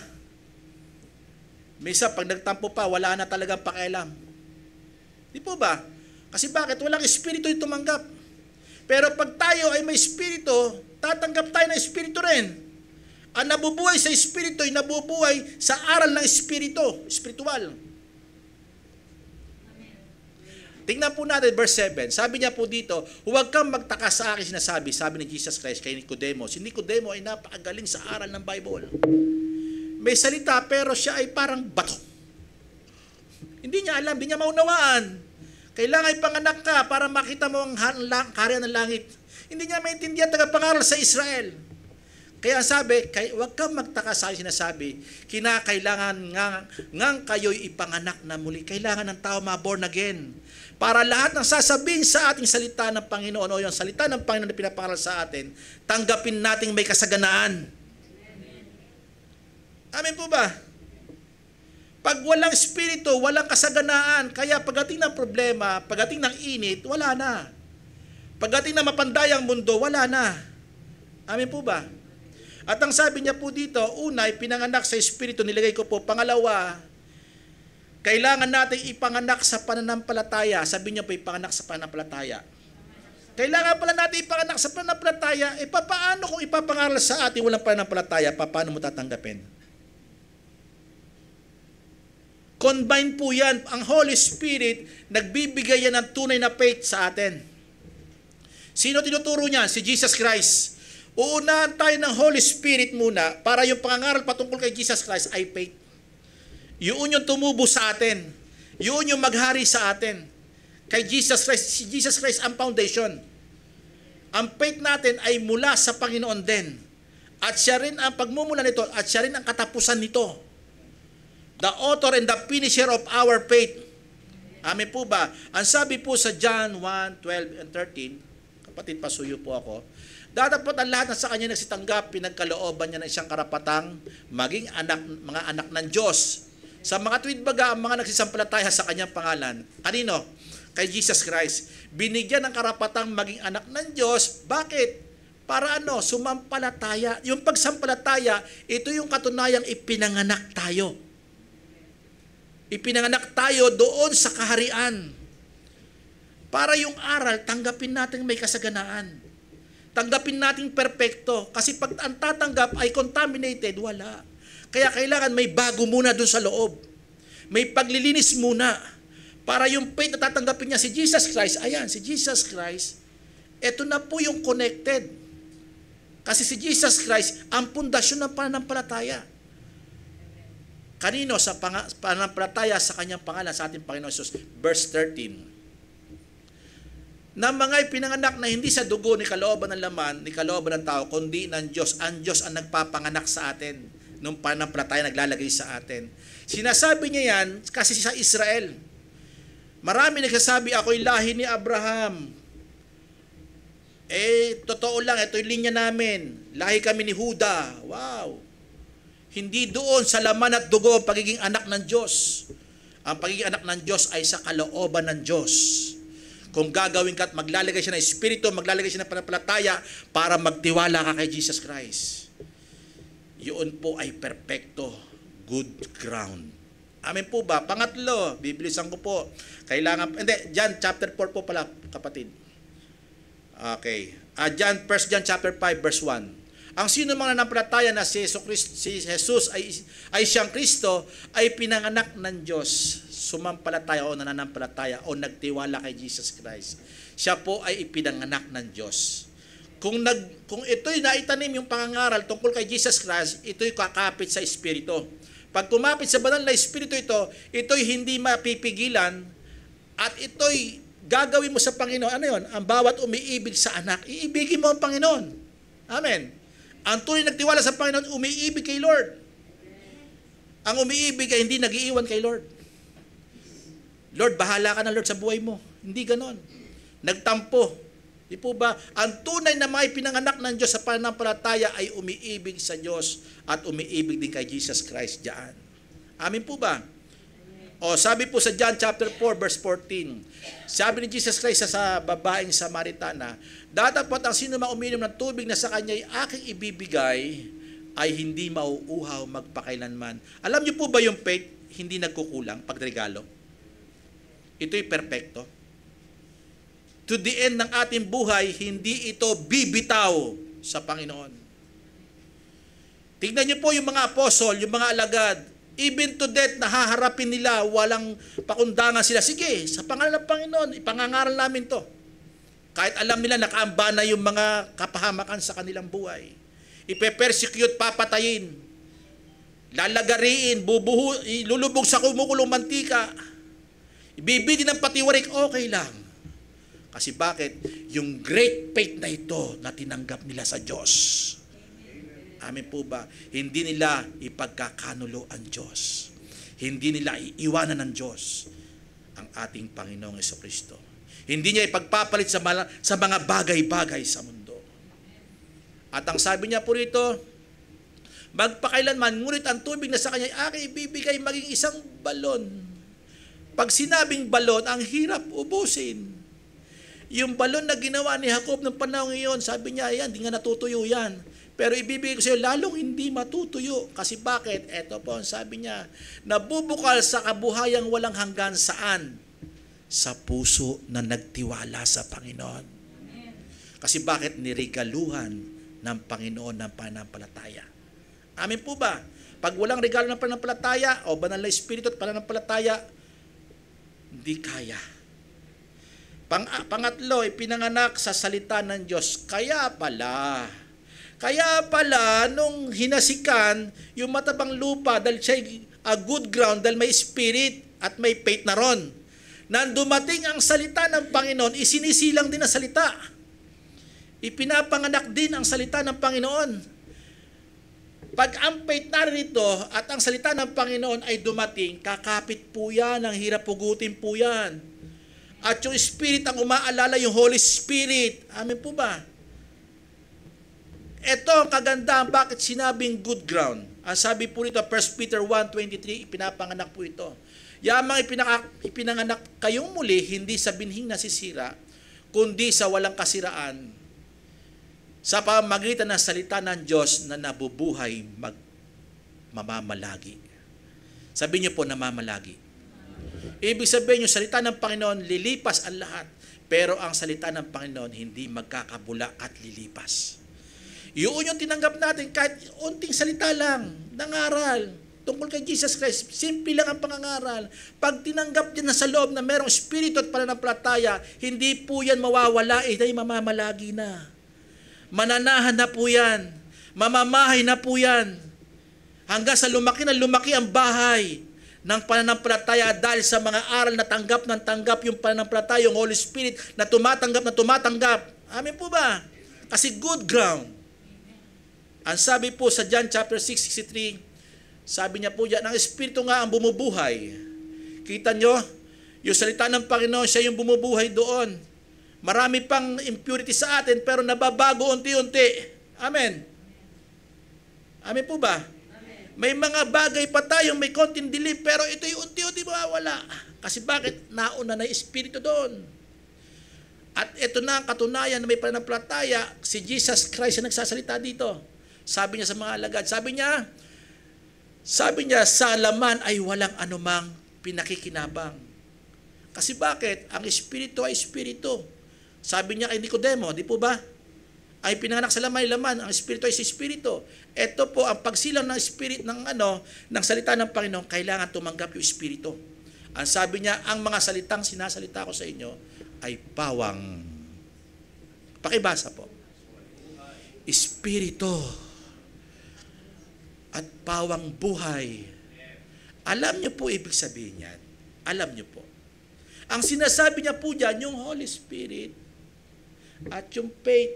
Minsan, pag nagtampo pa, wala na talagang pakialam. Di po ba? Kasi bakit? Walang espiritu yung tumanggap. Pero pag tayo ay may espiritu, tatanggap tayo ng espiritu rin. Ang nabubuhay sa espiritu ay nabubuhay sa aral ng espiritu, espiritual. Tingnan po natin verse 7. Sabi niya po dito, huwag kang magtaka sa akin sinasabi, sabi ni Jesus Christ kay Nicodemo. Si Nicodemo ay napakagaling sa aral ng Bible. May salita pero siya ay parang bato. Hindi niya alam, hindi niya maunawaan. Kailangan ipanganak ka para makita mo ang kaharian ng langit. Hindi niya maintindihan tagapangaral sa Israel. Kaya sabi, huwag kang magtaka sa akin sinasabi, kinakailangan ngang kayo'y ipanganak na muli. Kailangan ng tao ma-born again. Para lahat ng sasabihin sa ating salita ng Panginoon o yung salita ng Panginoon na pinapangaral sa atin, tanggapin nating may kasaganaan. Amen po ba? Pag walang espiritu, walang kasaganaan. Kaya pagdating ng problema, pagdating ng init, wala na. Pagdating ng mapandayang mundo, wala na. Amen po ba? At ang sabi niya po dito, una, pinanganak sa espiritu, nilagay ko po. Pangalawa, kailangan natin ipanganak sa pananampalataya. Sabi niya po, ipanganak sa pananampalataya. Kailangan pala natin ipanganak sa pananampalataya. Paano kung ipapangaral sa atin walang pananampalataya? Paano mo tatanggapin? Combine po yan. Ang Holy Spirit, nagbibigay yan ng tunay na faith sa atin. Sino tinuturo niya? Si Jesus Christ. Uunahan tayo ng Holy Spirit muna para yung pangangaral patungkol kay Jesus Christ ay faith. Yun yung tumubo sa atin. Yun yung maghari sa atin. Kay Jesus Christ, si Jesus Christ ang foundation. Ang faith natin ay mula sa Panginoon din. At siya rin ang pagmumula nito at siya rin ang katapusan nito. The author and the finisher of our faith. Amen po ba? Ang sabi po sa John 1:12 and 13, kapatid, pasuyo po ako, datapot ang lahat na sa kanya nagsitanggap, pinagkalooban niya ng isang karapatang maging mga anak ng Diyos. Sa mga tuwid baga, ang mga nagsisampalataya sa kanyang pangalan. Kanino? Kay Jesus Christ. Binigyan ng karapatang maging anak ng Diyos. Bakit? Para sumampalataya. Yung pagsampalataya, ito yung katunayang ipinanganak tayo. Ipinanganak tayo doon sa kaharian. Para yung aral, tanggapin natin may kasaganaan. Tanggapin natin perpekto. Kasi pag ang tatanggap ay contaminated, wala. Kaya kailangan may bago muna doon sa loob. May paglilinis muna. Para yung faith na tatanggapin niya si Jesus Christ, ayan, si Jesus Christ, eto na po yung connected. Kasi si Jesus Christ, ang pundasyon ng pananampalataya. Kanino? Sa pananampalataya sa kanyang pangalan, sa ating Panginoon Jesus. Verse 13. Na mga ipinanganak na hindi sa dugo ni kalooban ng laman, ni kalooban ng tao, kundi ng Diyos. Ang Diyos ang nagpapanganak sa atin. Nung pananampalataya naglalagay sa atin. Sinasabi niya yan kasi sa Israel. Marami nagsasabi, ako'y lahi ni Abraham. Totoo lang, ito yung linya namin. Lahi kami ni Huda. Wow. Hindi doon sa laman at dugo ang pagiging anak ng Diyos. Ang pagiging anak ng Diyos ay sa kalooban ng Diyos. Kung gagawin ka at maglalagay siya ng Espiritu, maglalagay siya ng pananampalataya para magtiwala ka kay Jesus Christ. Yun po ay perfecto, good ground. Amen po ba? Pangatlo, bibilisan ko po. John chapter 4 po pala, kapatid. Okay. John 1 John chapter 5 verse 1. Ang sino mang nanampalataya na si Jesus ay siyang Kristo ay pinanganak ng Diyos. Sumampalataya o nananampalataya o nagtiwala kay Jesus Christ. Siya po ay ipinanganak ng Diyos. Kung ito'y naitanim yung pangangaral tungkol kay Jesus Christ, ito'y kakapit sa Espiritu. Pag kumapit sa banal na Espiritu ito'y hindi mapipigilan at ito'y gagawin mo sa Panginoon. Ano yun? Ang bawat umiibig sa anak, iibigin mo ang Panginoon. Amen. Ang tunay nagtiwala sa Panginoon, umiibig kay Lord. Ang umiibig ay hindi nag-iiwan kay Lord. Lord, bahala ka na Lord sa buhay mo. Hindi ganon. Nagtampo. Di po ba? Ang tunay na mga pinanganak ng Diyos sa pananampalataya ay umiibig sa Diyos at umiibig din kay Jesus Christ diyan. Amin po ba? O sabi po sa John chapter 4 verse 14, sabi ni Jesus Christ sa babaeng Samaritana, datapot ang sino mang uminom ng tubig na sa kanya ay aking ibibigay ay hindi mauuhaw magpakailanman. Alam niyo po ba yung faith hindi nagkukulang pag regalo? Ito'y perpekto. To the end ng ating buhay, hindi ito bibitaw sa Panginoon. Tignan niyo po yung mga apostol, yung mga alagad, even to death, nahaharapin nila, walang pakundangan sila. Sige, sa pangalan ng Panginoon, ipangangaral namin to. Kahit alam nila nakaamba na yung mga kapahamakan sa kanilang buhay. Ipe-persecute, papatayin, lalagariin, ilulubog sa kumukulong mantika, ibibigin ng patiwarik, okay lang. Kasi bakit? Yung great faith na ito na tinanggap nila sa Diyos. Amen po ba? Hindi nila ipagkakanulo ang Diyos. Hindi nila iiwanan ng Diyos ang ating Panginoong Jesucristo. Hindi niya ipagpapalit sa mga bagay-bagay sa mundo. At ang sabi niya po rito, magpakailanman, ngunit ang tubig na sa kanya aking ibibigay maging isang balon. Pag sinabing balon, ang hirap ubusin. Yung balon na ginawa ni Jacob ng panahon ngayon, sabi niya, yan, hindi nga natutuyo yan. Pero ibibigay ko sa iyo, lalong hindi matutuyo. Kasi bakit? Ito po ang sabi niya, nabubukal sa kabuhayang walang hanggan saan? Sa puso na nagtiwala sa Panginoon. Kasi bakit? Niregaluhan ng Panginoon ng pananampalataya. Amin po ba? Pag walang regalo ng pananampalataya o banal na espiritu at pananampalataya, hindi kaya. Pangatlo, ipinanganak sa salita ng Diyos. Kaya pala, nung hinasikan yung matabang lupa dahil siya a good ground, dahil may spirit at may faith na ron, nang dumating ang salita ng Panginoon, isinisilang din ang salita. Ipinapanganak din ang salita ng Panginoon. Pag ang faith narito at ang salita ng Panginoon ay dumating, kakapit po yan, ang hirap pugutin po yan. At yung Spirit ang umaalala, yung Holy Spirit. Amen po ba? Ito ang kagandahan, bakit sinabing good ground. Ang sabi po nito, 1 Peter 1:23, ipinapanganak po ito. Yamang ipinanganak kayong muli, hindi sa binhing nasisira, kundi sa walang kasiraan, sa pamamagitan ng salita ng Diyos na nabubuhay mamamalagi. Sabi niyo po, namamalagi. Ibig sabihin, yung salita ng Panginoon, lilipas ang lahat. Pero ang salita ng Panginoon, hindi magkakabula at lilipas. Yun yung tinanggap natin, kahit unting salita lang, nangaral, tungkol kay Jesus Christ, simple lang ang pangangaral. Pag tinanggap niya na sa loob na merong espiritu at pananampalataya, hindi po yan mawawala, ay mamamalagi na. Mananahan na po yan. Mamamahay na po yan. Hanggang sa lumaki na lumaki ang bahay ng pananampalataya dahil sa mga aral na tanggap ng tanggap yung pananampalataya, yung Holy Spirit na tumatanggap. Amen po ba? Kasi good ground. Ang sabi po sa John chapter 6:63, sabi niya po diyan, ang Espiritu nga ang bumubuhay. Kita nyo, yung salita ng Panginoon, siya yung bumubuhay doon. Marami pang impurity sa atin, pero nababago unti-unti. Amen. Amen po ba? Amen. May mga bagay pa tayong may konting dilim, pero ito yung unti-unti mawawala. Kasi bakit? Nauna na yung Espiritu doon. At ito na ang katunayan na may pananampalataya, si Jesus Christ ang nagsasalita dito. Sabi niya sa mga alagad, sabi niya, sa laman ay walang anumang pinakikinabang. Kasi bakit? Ang Espiritu ay Espiritu. Sabi niya kay Nicodemo, di po ba? Ay pinanganak sa laman, ang Espiritu ay si Espiritu. Ito po ang pagsilang ng Spirit ng salita ng Panginoon, kailangan tumanggap yung Espiritu. Ang sabi niya, ang mga salitang sinasalita ko sa inyo ay pawang. Pakibasa po. Espiritu at pawang buhay. Alam niyo po ibig sabihin yan. Alam niyo po. Ang sinasabi niya po dyan, yung Holy Spirit at yung faith,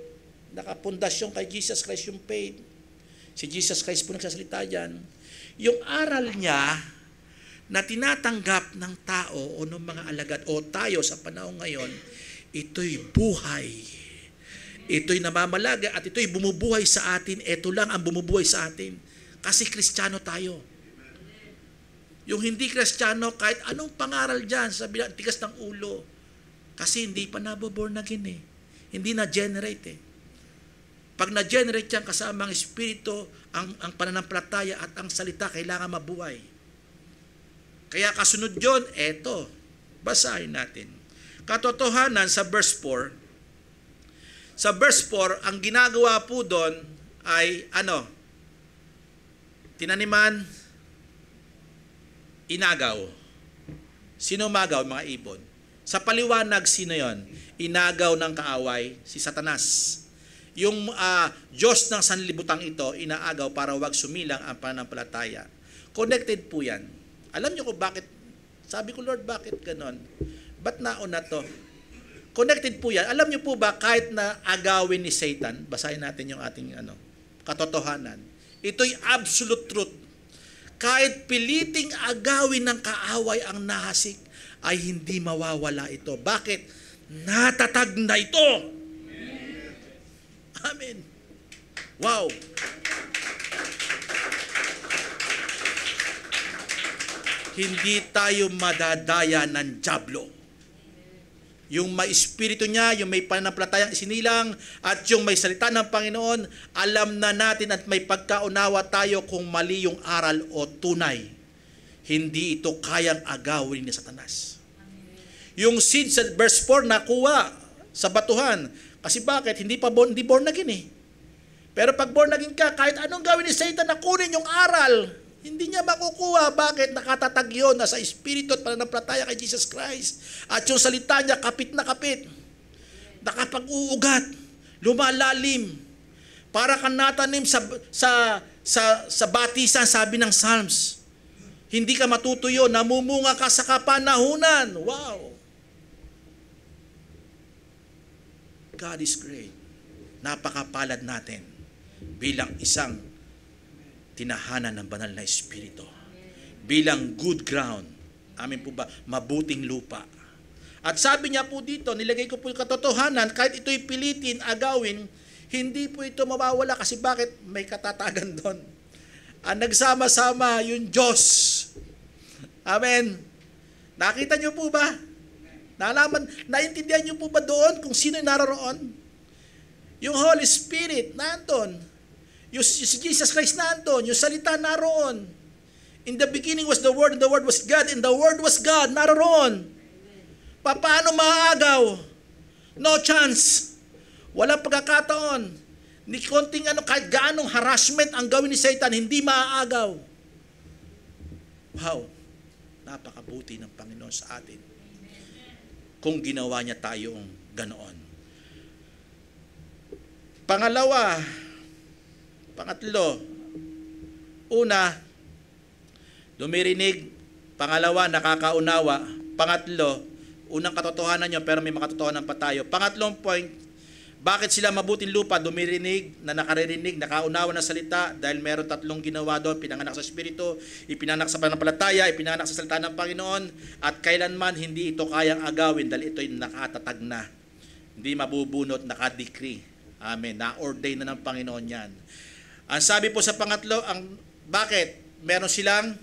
nakapundasyon kay Jesus Christ yung faith. Si Jesus Christ po nagsasalita dyan. Yung aral niya na tinatanggap ng tao o ng mga alagad o tayo sa panahon ngayon, ito'y buhay. Ito'y namamalaga at ito'y bumubuhay sa atin. Ito lang ang bumubuhay sa atin. Kasi Kristiyano tayo. Yung hindi Kristiyano, kahit anong pangaral dyan, sabi na, tigas ng ulo. Kasi hindi pa naboborn again eh. Hindi na-generate eh. Pag na-generate yan kasama ang Espiritu, ang pananampalataya at ang salita, kailangan mabuhay. Kaya kasunod yun, eto, basahin natin. Katotohanan sa verse 4, sa verse 4, ang ginagawa po doon ay tinaniman, inagaw. Sino umagaw? Mga ibon. Sa paliwanag, sino yon? Inagaw ng kaaway, si Satanas. Yung Diyos ng sanlibutang ito, inaagaw para wag sumilang ang pananampalataya. Connected po yan. Alam niyo kung bakit? Sabi ko, Lord, bakit ganon? Ba't nauna to? Connected po yan. Alam niyo po ba, kahit na agawin ni Satan, basahin natin yung ating katotohanan. Ito'y absolute truth. Kahit piliting agawin ng kaaway ang nahasik, ay hindi mawawala ito. Bakit? Natatag na ito. Amen. Wow. Hindi tayo madadaya ng dyablo. Yung may espiritu niya, yung may pananampalatayang isinilang, at yung may salita ng Panginoon, alam na natin at may pagkaunawa tayo kung mali yung aral o tunay. Hindi ito kayang agawin ni Satanas. Yung seed sa verse 4 nakuha sa batuhan. Kasi bakit? Hindi born again eh. Pero pag born again ka, kahit anong gawin ni Satan na kunin yung aral, hindi niya makukuha. Bakit? Nakatatag yun sa espiritu at pananampalataya kay Jesus Christ. At yung salita niya, kapit na kapit. Nakapag-uugat. Lumalalim. Para kang natanim sa batisan, sabi ng Psalms. Hindi ka matutuyo, namumunga ka sa kapanahunan. Wow! God is great. Napakapalad natin bilang isang tinahanan ng banal na Espiritu bilang good ground. Amin po ba? Mabuting lupa. At sabi niya po dito, nilagay ko po yung katotohanan, kahit ito'y pilitin, agawin, hindi po ito mawawala. Kasi bakit? May katatagan doon. Ang nagsama-sama yung Diyos. Amen. Nakita niyo po ba? Naintindihan niyo po ba doon kung sino yung naroon? Yung Holy Spirit, nandun. Yung si Jesus Christ nandun. Yung salita naroon. In the beginning was the Word, and the Word was God, and the Word was God. Naroon. Paano maaagaw? No chance. Walang pagkakataon. Ni konting kahit gaanong harassment ang gawin ni Satan, hindi maaagaw. Wow. Napakabuti ng Panginoon sa atin. Kung ginawa niya tayong ganoon. Pangatlo, una, dumirinig. Pangalawa, nakakaunawa. Pangatlo, unang katotohanan nyo, pero may makatotohanan pa tayo. Pangatlong point, bakit sila mabuting lupa? Dumirinig, na nakaririnig, nakaunawa ng salita, dahil meron tatlong ginawa doon, pinanganak sa Espiritu, ipinanganak sa pananampalataya, ipinanganak sa salita ng Panginoon, at kailanman hindi ito kayang agawin, dahil ito'y nakatatag na. Hindi mabubunot, nakadecree. Amen. Na-ordain na ng Panginoon yan. Ang sabi po sa pangatlo, bakit? Meron silang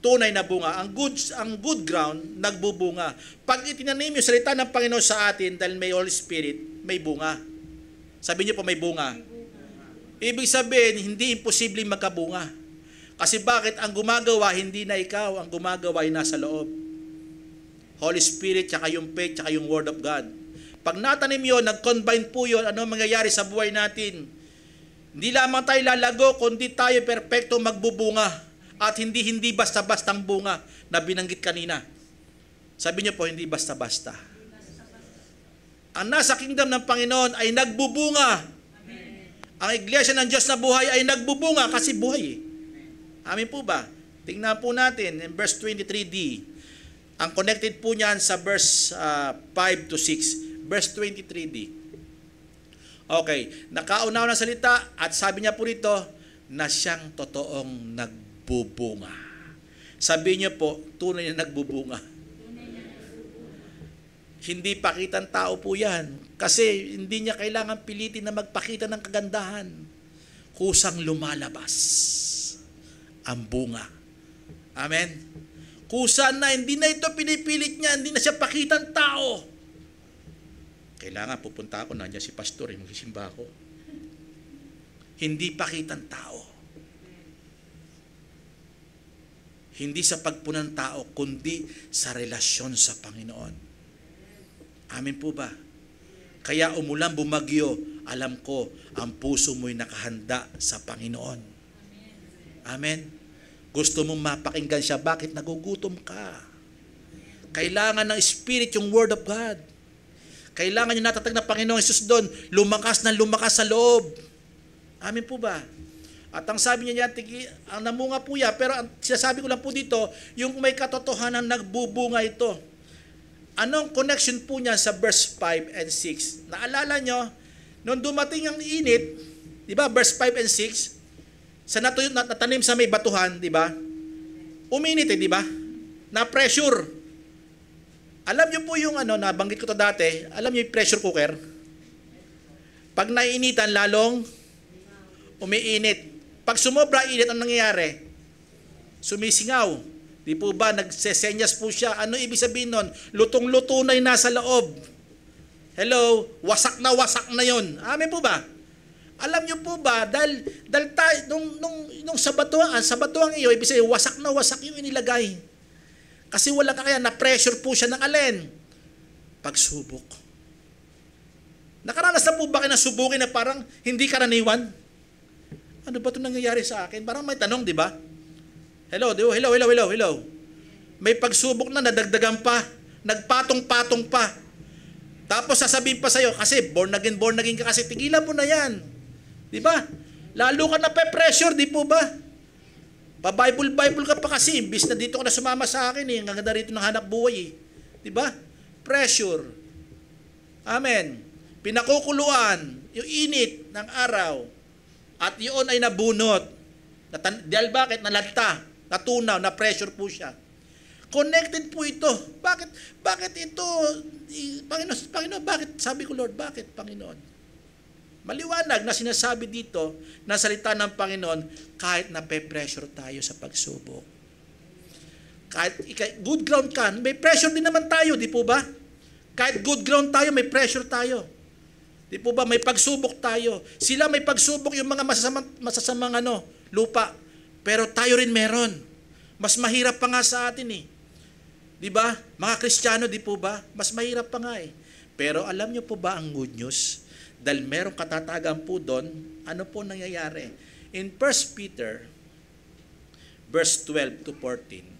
tunay na bunga. Ang good ground, nagbubunga. Pag itinanim yung salita ng Panginoon sa atin, dahil may Holy Spirit, may bunga. Sabi niyo po may bunga. Ibig sabihin, hindi imposibleng magkabunga. Kasi bakit? Ang gumagawa, hindi na ikaw. Ang gumagawa ay nasa loob. Holy Spirit, tsaka yung faith, tsaka yung Word of God. Pag natanim yun, nag-combine po yun, ano mangyayari sa buhay natin? Hindi lamang tayo lalago, kundi tayo perpekto magbubunga. At hindi basta-bastang bunga na binanggit kanina. Sabi niyo po, hindi basta-basta. Ang nasa kingdom ng Panginoon ay nagbubunga. Amen. Ang iglesia ng Diyos na buhay ay nagbubunga kasi buhay. Amin po ba? Tingnan po natin in verse 23d. Ang connected po niyan sa verse 5 to 6. Verse 23d. Okay, nakaunaw na salita at sabi niya po rito na siyang totoong nagbubunga. Sabi niyo po, tunay na nagbubunga. Hindi pakitang tao po yan. Kasi hindi niya kailangan pilitin na magpakita ng kagandahan. Kusang lumalabas ang bunga. Amen? Kusa na, hindi na ito pinipilit niya, hindi na siya pakitang tao. Kailangan pupunta ako, nandiyan si pastor, magsisimba ako. Hindi pakitang tao. Hindi sa pagpunang tao, kundi sa relasyon sa Panginoon. Amin po ba? Kaya umulan bumagyo, alam ko, ang puso mo'y nakahanda sa Panginoon. Amen? Gusto mong mapakinggan siya, bakit nagugutom ka? Kailangan ng Spirit yung Word of God. Kailangan yung natatag na Panginoong Hesus doon, lumakas na lumakas sa loob. Amin po ba? At ang sabi niya ang namunga po yan, pero ang sinasabi ko lang po dito, yung may katotohanan nagbubunga ito. Anong connection po niya sa verse 5 and 6? Naalala nyo, nung dumating ang init, di ba, verse 5 and 6, sa natanim sa may batuhan, di ba? Uminit di ba? Na-pressure. Alam nyo po yung nabanggit ko to dati, alam nyo yung pressure cooker? Pag nainitan, lalong umiinit. Pag sumobra init, ang nangyayari? Sumisingaw. Di po ba, nagsesenyas po siya. Ano ibig sabihin nun? Lutong-luto na yung nasa loob. Hello? Wasak na yun. Amen po ba? Alam niyo po ba, dahil tayo, nung sa batuang iyo, ibig sabihin, wasak yung inilagay. Kasi wala kaya, na-pressure po siya ng alin? Pagsubok. Nakaranas na po ba kayo na subukin na parang hindi karaniwan? Ano ba ito nangyayari sa akin? Parang may tanong, di ba? Hello. May pagsubok na, nadagdagan pa, nagpatong-patong pa. Tapos sasabihin pa sa'yo, kasi born again ka kasi, tigilan mo na yan. Di ba? Lalo ka na pressure, di po ba? Pa-Bible ka pa kasi, imbis na dito ka na sumama sa akin ang ganda rito ng hanap buhay Di ba? Pressure. Amen. Pinakukuluan, yung init ng araw, at yun ay nabunot. Dahil bakit? Nalanta, natunaw, na-pressure po siya. Connected po ito. Bakit ito? Panginoon, bakit? Sabi ko, Lord, bakit, Panginoon? Maliwanag na sinasabi dito na salita ng Panginoon, kahit nape-pressure tayo sa pagsubok. Kahit good ground ka, may pressure din naman tayo, di po ba? Kahit good ground tayo, may pressure tayo. Di po ba? May pagsubok tayo. Sila may pagsubok yung mga masasamang lupa. Pero tayo rin meron. Mas mahirap pa nga sa atin eh. Di ba? Mga Kristiyano, di po ba? Mas mahirap pa nga eh. Pero alam nyo po ba ang good news? Dahil merong katatagan po doon, ano po nangyayari? In 1 Peter, verse 12 to 14,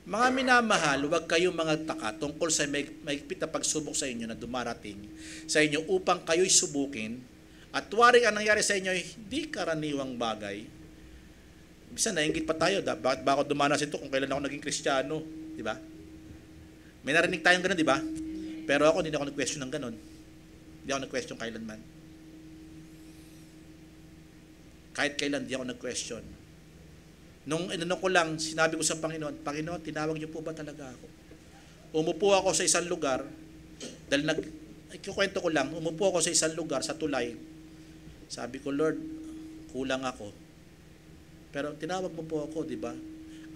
mga minamahal, huwag kayong mga taka tungkol sa mahigpit na pagsubok sa inyo na dumarating sa inyo upang kayo'y subukin at waring ang nangyari sa inyo ay hindi karaniwang bagay. Bisa nainggit pa tayo, bakit ba ako dumanas ito kung kailan ako naging Kristiyano? Di ba? May narinig tayong ganun, di ba? Pero ako, hindi ako nag-question ng ganun. Hindi ako nag-question kailanman. Kahit kailan, hindi ako nag-question. Nung inano ko lang, sinabi ko sa Panginoon, Panginoon, tinawag niyo po ba talaga ako? Umupo ako sa isang lugar, dahil ikikwento ko lang, umupo ako sa isang lugar, sa tulay. Sabi ko, Lord, kulang ako. Pero tinawag mo po ako, di ba?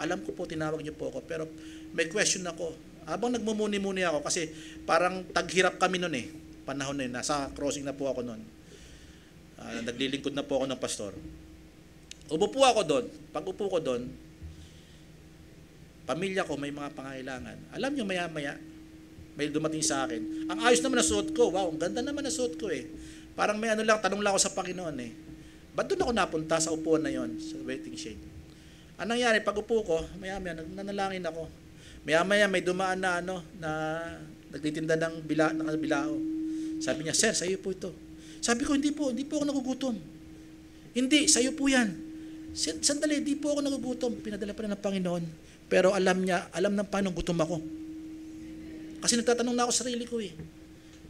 Alam ko po, tinawag niyo po ako, pero may question ako. Habang nagmumuni-muni ako, kasi parang taghirap kami noon eh. Panahon na yun, nasa crossing na po ako noon. Naglilingkod na po ako ng pastor. Umupo ako doon. Pag upo ko doon, pamilya ko may mga pangailangan. Alam niyo, maya-maya, may dumating sa akin. Ang ayos naman na suot ko. Wow, ang ganda naman na suot ko eh. Parang may tanong lang ako sa Panginoon eh. Ba't doon ako napunta sa upuan na yon, sa waiting shade? Anong nangyari? Pag upo ko, maya-maya, nanalangin ako. Maya-maya, may dumaan na na nagtitinda ng bilao. Sabi niya, Sir, sa'yo po ito. Sabi ko, hindi po ako nagugutom. Hindi, sa'yo po yan. Sandali, di po ako nagugutom. Pinadala pa na ng Panginoon. Pero alam ng Panginoon, gutom ako. Kasi nagtatanong na ako sa sarili ko eh.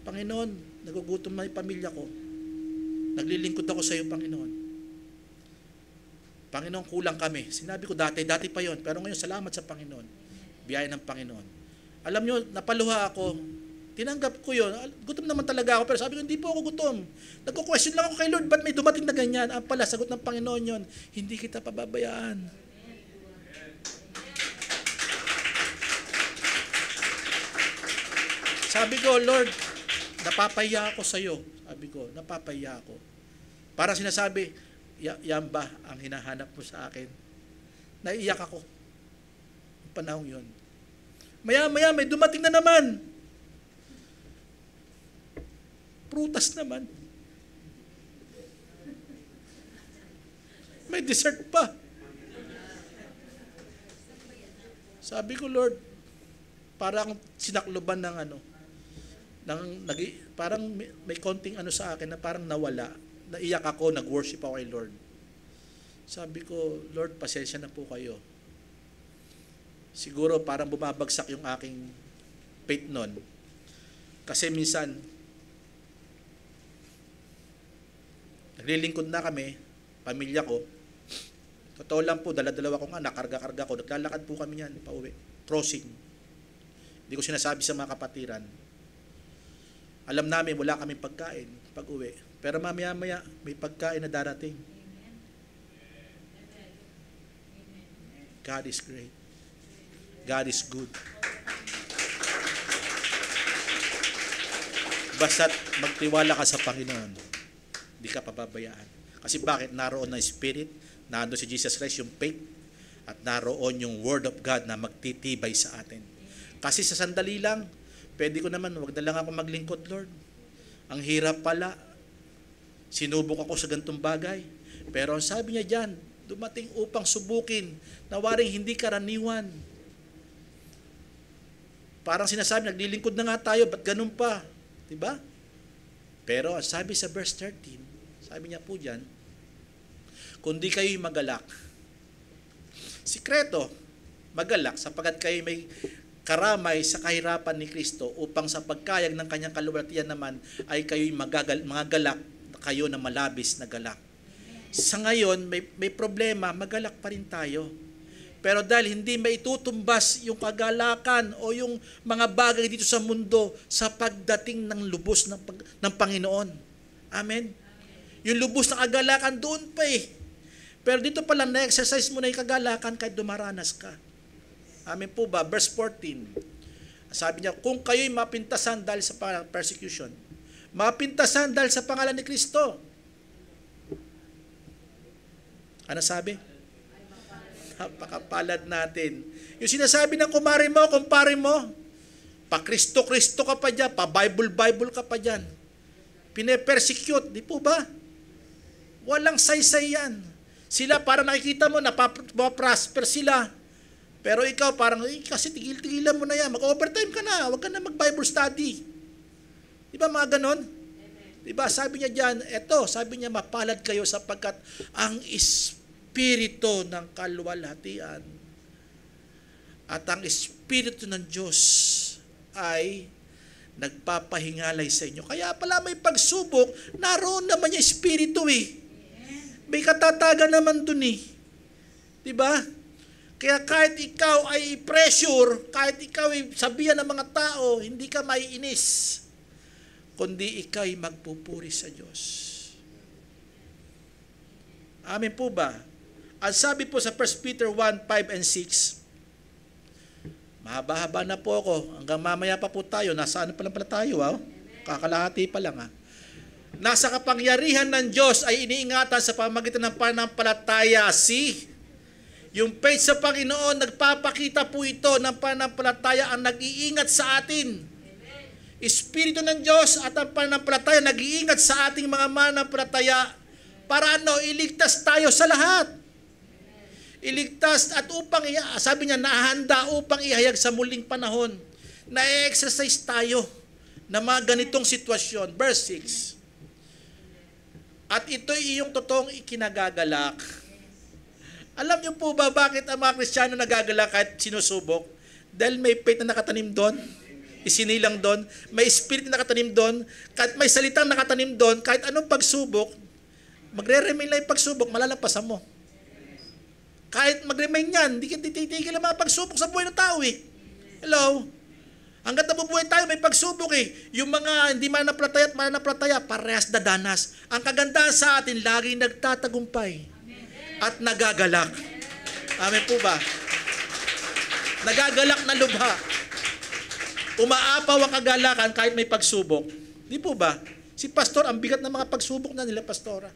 Panginoon, nagugutom na yung pamilya ko. Naglilingkod ako sa iyo, Panginoon. Panginoon, kulang kami. Sinabi ko dati pa yon. Pero ngayon, salamat sa Panginoon. Biyaya ng Panginoon. Alam nyo, napaluha ako. Tinanggap ko yun. Gutom naman talaga ako. Pero sabi ko, hindi po ako gutom. Nagko-question lang ako kay Lord, ba't may dumating na ganyan? Ang pala, sagot ng Panginoon yon, hindi kita pababayaan. Sabi ko, Lord, napapahiya ako sa iyo. Sabi ko, napapahiya ako. Parang sinasabi, yan ba ang hinahanap mo sa akin? Naiiyak ako. Ang panahong yun. Maya-maya, may dumating na naman. Prutas naman. May dessert pa. Sabi ko, Lord, parang sinakloban ng parang may konting sa akin na parang nawala. Naiyak ako, nag-worship ako kay Lord. Sabi ko, Lord, pasensya na po kayo. Siguro parang bumabagsak yung aking faith nun. Kasi minsan, naglilingkod na kami, pamilya ko. Totoo lang po, dala-dalawa kong anak, karga-karga ko. Naglalakad po kami yan, pauwi. Crossing. Hindi ko sinasabi sa mga kapatiran. Alam namin, wala kaming pagkain pag-uwi. Pero mamaya-maya, may pagkain na darating. God is great. God is good. Basta't magtiwala ka sa Panginoon, hindi ka pababayaan. Kasi bakit? Naroon na Spirit, naroon si Jesus Christ, yung faith, at naroon yung Word of God na magtitibay sa atin. Kasi sa sandali lang, pwede ko naman, wag na lang ako maglingkod, Lord. Ang hirap pala. Sinubok ako sa gantong bagay. Pero ang sabi niya dyan, dumating upang subukin na waring hindi karaniwan. Parang sinasabi, naglilingkod na nga tayo, ba't ganun pa? Diba? Pero sabi sa verse 13, sabi niya po dyan, kundi kayo'y magalak. Sikreto, magalak sapagkat kayo may karamay sa kahirapan ni Kristo upang sa pagkayag ng kanyang kaluwalhatian naman ay kayo'y mga galak, kayo na malabis na galak. Sa ngayon, may problema, magalak pa rin tayo. Pero dahil hindi maitutumbas yung kagalakan o yung mga bagay dito sa mundo sa pagdating ng lubos ng Panginoon. Amen? Yung lubos na kagalakan doon pa eh. Pero dito pala na-exercise mo na yung kagalakan kahit dumaranas ka. Amen po ba? Verse 14. Sabi niya, kung kayo'y mapintasan dahil sa persecution, mapintasan dahil sa pangalan ni Kristo. Ano sabi? Napakapalad natin. Yung sinasabi ng kumpare mo, pa-Kristo-Kristo ka pa dyan, pa-Bible-Bible ka pa dyan. Pine-persecute, di po ba? Walang saysay yan. Sila parang nakikita mo, napaprosper sila. Pero ikaw parang, kasi tigil-tigilan mo na yan. Mag-overtime ka na. Huwag ka na mag-Bible study. Di ba mga ganon? Di ba? Sabi niya dyan, sabi niya, mapalad kayo sapagkat ang Espiritu ng kaluwalhatian at ang Espiritu ng Diyos ay nagpapahingalay sa inyo. Kaya pala may pagsubok, naroon naman yung Espiritu eh. May katatagan naman dun eh. Di ba? Kaya kahit ikaw ay pressure, kahit ikaw ay sabihan ng mga tao, hindi ka maiinis, kundi ikaw ay magpupuri sa Diyos. Amen po ba? At sabi po sa 1 Peter 1, 5 and 6, mahaba-haba na po ako, hanggang mamaya pa po tayo, nasa ano pa lang pala tayo, kakalahati pa lang Nasa kapangyarihan ng Diyos ay iniingatan sa pamamagitan ng pananampalataya. Yung faith sa Panginoon, nagpapakita po ito ng pananampalataya ang nag-iingat sa atin. Espiritu ng Diyos at ang pananampalataya nag-iingat sa ating mga mananampalataya para iligtas tayo sa lahat. Iligtas at upang, sabi niya, nahanda upang ihayag sa muling panahon. Na-exercise tayo na mga ganitong sitwasyon. Verse 6. At ito'y iyong totoong ikinagagalak. Alam niyo po ba bakit ang mga Kristiyano nagagalak kahit sinusubok? Dahil may faith na nakatanim doon, isinilang doon, may spirit na nakatanim doon, kahit may salitang nakatanim doon, kahit anong pagsubok, magre-remain lang yung pagsubok, malalampasan mo. Kahit mag-remain yan, hindi titigil ang mga pagsubok sa buhay ng tao eh. Hello? Hanggat nabubuhay tayo, may pagsubok eh. Yung mga hindi mananampalataya at mananampalataya, parehas dadanas. Ang kagandahan sa atin, laging nagtatagumpay at nagagalak. Amen po ba? Nagagalak na lubha. Umaapaw ang kagalakan kahit may pagsubok. Di po ba? Si pastor, ang bigat ng mga pagsubok na nila, pastora.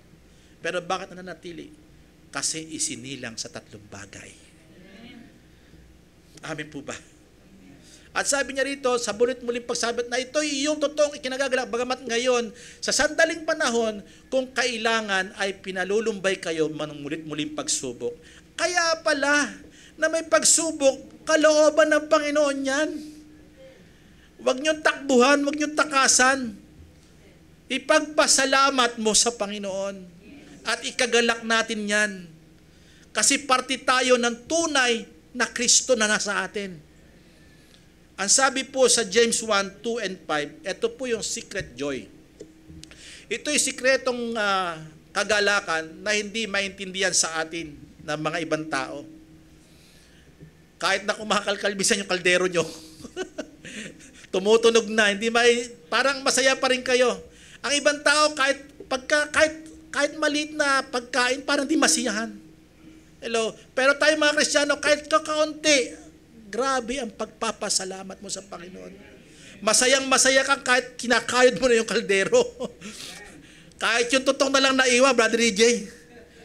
Pero bakit nananatili? Kasi isinilang sa tatlong bagay. Amen po ba? At sabi niya rito, sa bulit-muling pagsabit na ito, iyong totoong ikinagagalak. Bagamat ngayon, sa sandaling panahon, kung kailangan ay pinalulumbay kayo manulit-muling pagsubok. Kaya pala, na may pagsubok, kalooban ng Panginoon yan. Huwag niyong takbuhan, huwag niyong takasan. Ipagpasalamat mo sa Panginoon. At ikagalak natin yan. Kasi parte tayo ng tunay na Kristo na nasa atin. Ang sabi po sa James 1, 2 and 5, ito po yung secret joy. Ito yung sikretong kagalakan na hindi maintindihan sa atin ng mga ibang tao. Kahit na kumakalkalbisan yung kaldero nyo, tumutunog na, parang masaya pa rin kayo. Ang ibang tao, kahit maliit na pagkain, parang di masiyahan. Hello? Pero tayo mga Kristiyano, kahit kakaunti, grabe ang pagpapasalamat mo sa Panginoon. Masayang-masaya kang kahit kinakayod mo na yung kaldero. Kahit yung tutong na lang naiwan, Brother EJ.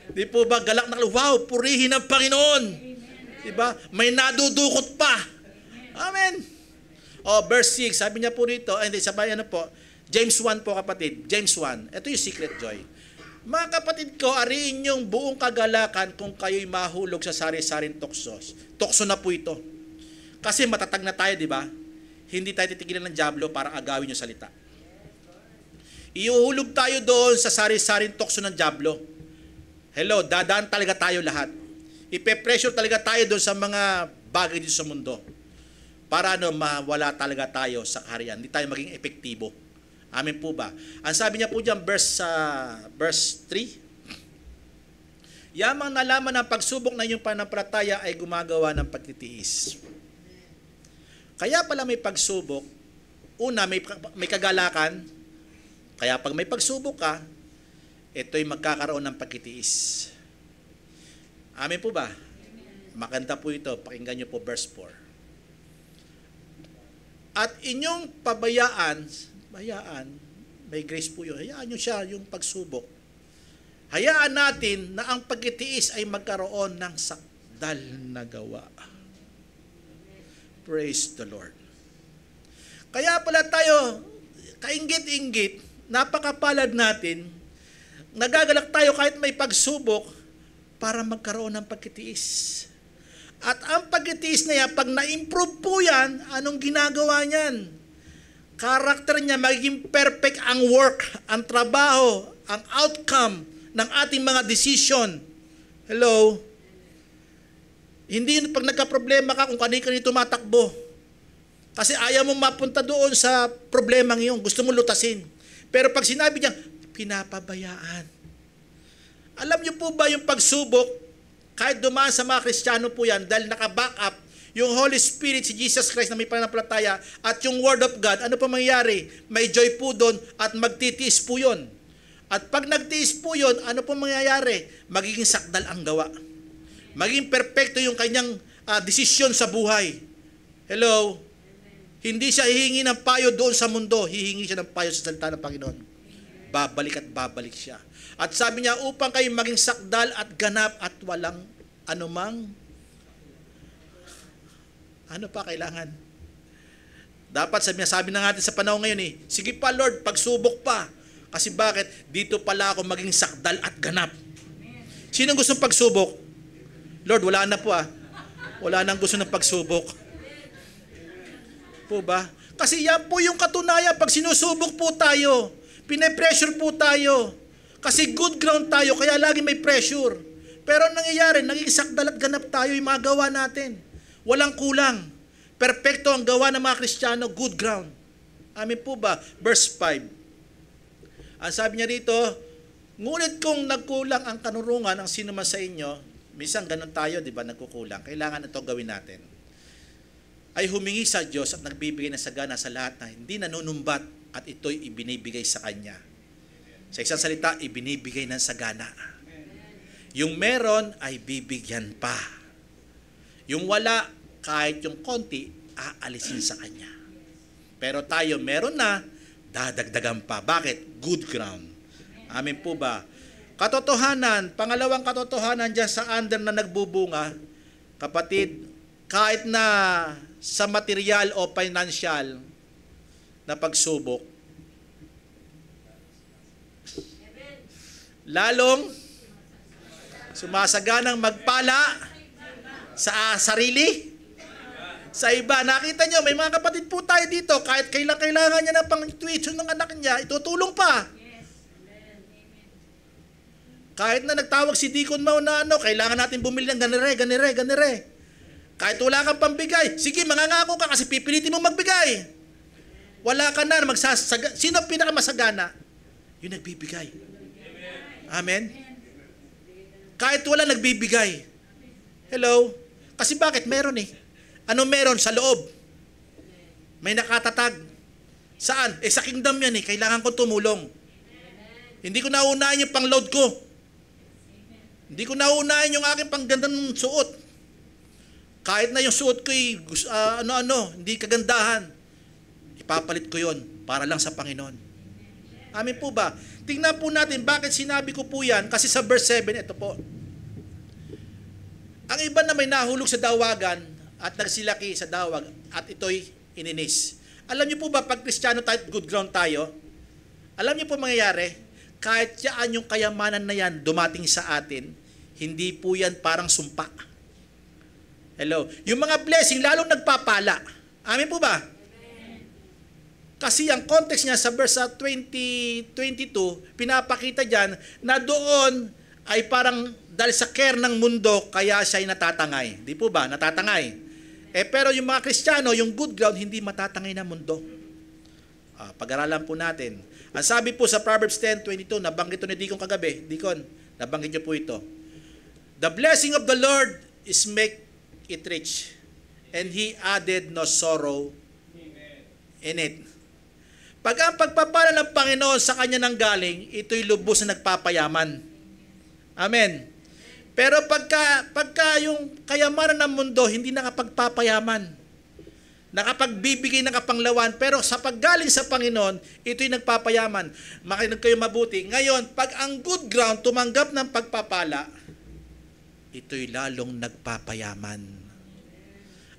Di po ba, galak na, wow, purihin ang Panginoon. Di ba? May nadudukot pa. Amen. Verse 6, sabi niya po rito, sabay po, James 1 po kapatid, James 1. Ito yung secret joy. Mga kapatid ko, ariin yung buong kagalakan kung kayo'y mahulog sa sari-saring tuksos. Tukso na po ito. Kasi matatag na tayo, di ba? Hindi tayo titigilan ng dyablo para agawin yung salita. Iuhulog tayo doon sa sari-saring tukso ng dyablo. Hello, dadaan talaga tayo lahat. Ipe-pressure talaga tayo doon sa mga bagay dito sa mundo. Para mawala talaga tayo sa kaharian. Hindi tayo maging epektibo. Amen po ba? Ang sabi niya po diyan, verse 3. Yamang nalaman ng pagsubok na iyong pananampalataya ay gumagawa ng pagtitiis. Kaya pala may pagsubok, una, may kagalakan. Kaya pag may pagsubok ka, ito'y magkakaroon ng pagtitiis. Amen po ba? Maganda po ito. Pakinggan niyo po verse 4. At inyong pabayaan, may grace po yun. Hayaan niyo siya yung pagsubok. Hayaan natin na ang pagtitiis ay magkaroon ng sakdal na gawa. Praise the Lord. Kaya pala tayo, kainggit-inggit, napakapalad natin, nagagalak tayo kahit may pagsubok para magkaroon ng pagtitiis. At ang pagtitiis na yan, pag na-improve po yan, anong ginagawa niyan? Karakter niya, magiging perfect ang work, ang trabaho, ang outcome ng ating mga decision. Hello? Hindi pag nagka-problema ka kung kanina tumatakbo. Kasi ayaw mong mapunta doon sa problemang iyon. Gusto mong lutasin. Pero pag sinabi niya, pinapabayaan. Alam niyo po ba yung pagsubok, kahit dumaan sa mga Kristiyano po yan, dahil naka-back up yung Holy Spirit, si Jesus Christ na may pananampalataya, at yung Word of God, ano pa mangyayari? May joy po doon at magtitiis po yun. At pag nagtiis po yun, ano po mangyayari? Magiging sakdal ang gawa. Magiging perfecto yung kanyang desisyon sa buhay. Hello? Hindi siya hihingi ng payo doon sa mundo, hihingi siya ng payo sa salita ng Panginoon. Babalik at babalik siya. At sabi niya, upang kayo maging sakdal at ganap at walang anumang ano pa kailangan? Dapat sabi na natin sa panahon ngayon sige pa Lord, pagsubok pa. Kasi bakit? Dito pala ako maging sakdal at ganap. Sino gustong pagsubok? Lord, wala na po Wala nang gusto ng pagsubok. Po ba? Kasi yan po yung katunayan pag sinusubok po tayo. Pine-pressure po tayo. Kasi good ground tayo, kaya lagi may pressure. Pero nangyayari, naging sakdal at ganap tayo yung mga gawa natin. Walang kulang. Perpekto ang gawa ng mga Kristiyano, good ground. Amin po ba? Verse 5. Ang sabi niya dito, ngunit kung nagkulang ang kanurungan ng sino man sa inyo, minsan ganun tayo, di ba, nagkukulang. Kailangan ito gawin natin. Ay humingi sa Diyos at nagbibigay ng sagana sa lahat na hindi nanunumbat at ito'y ibinibigay sa Kanya. Sa isang salita, ibinibigay ng sagana. Yung meron ay bibigyan pa. Yung wala, kahit yung konti, aalisin sa Kanya. Pero tayo, meron na, dadagdagan pa. Bakit? Good ground. Amin po ba? Katotohanan, pangalawang katotohanan dyan sa under na nagbubunga, kapatid, kahit na sa material o financial na pagsubok, lalong sumasaganang magpala sa sarili, sa iba. Nakita nyo, may mga kapatid po tayo dito, kahit kailangan niya ng pang-tuition ng anak niya, itutulong pa. Kahit na nagtawag si Deacon Mau na kailangan natin bumili ng ganire. Kahit wala kang pambigay, sige, mangangako ka kasi pipilitin mo magbigay. Wala ka na, sino pinakamasagana? Yung nagbibigay. Amen? Kahit wala nagbibigay. Hello? Kasi bakit? Meron Ano meron? Sa loob. May nakatatag. Saan? Sa kingdom yan Kailangan ko tumulong. Hindi ko nauunahin yung pang-load ko. Hindi ko nauunahin yung aking panggandang suot. Kahit na yung suot ko hindi kagandahan. Ipapalit ko yon para lang sa Panginoon. Amin po ba? Tingnan po natin bakit sinabi ko po yan. Kasi sa verse 7, ito po. Ang iba na may nahulog sa dawagan at nagsilaki sa dawag at ito'y ininis. Alam niyo po ba, pag Kristiyano tayo, good ground tayo, alam niyo po mangyayari, kahit yan yung kayamanan na yan dumating sa atin, hindi po yan parang sumpa. Hello? Yung mga blessing, lalong nagpapala. Amin po ba? Kasi ang context niya sa verse 22, pinapakita dyan na doon ay parang dahil sa care ng mundo, kaya siya ay natatangay. Di po ba? Natatangay. Pero yung mga Kristiyano, yung good ground, hindi matatangay ng mundo. Pag-aralan po natin. Ang sabi po sa Proverbs 10:22, nabanggit ito ni Deacon kagabi. Deacon, nabanggit niyo po ito. The blessing of the Lord is make it rich, and He added no sorrow in it. Pag ang pagpapala ng Panginoon sa kanya nang galing, ito'y lubos na nagpapayaman. Amen. Pero pagka yung kayamanan ng mundo, hindi nakapagpapayaman. Nakapagbibigay ng kapanglawan, pero sa paggaling sa Panginoon, ito'y nagpapayaman. Makinig kayo mabuti. Ngayon, pag ang good ground tumanggap ng pagpapala, ito'y lalong nagpapayaman.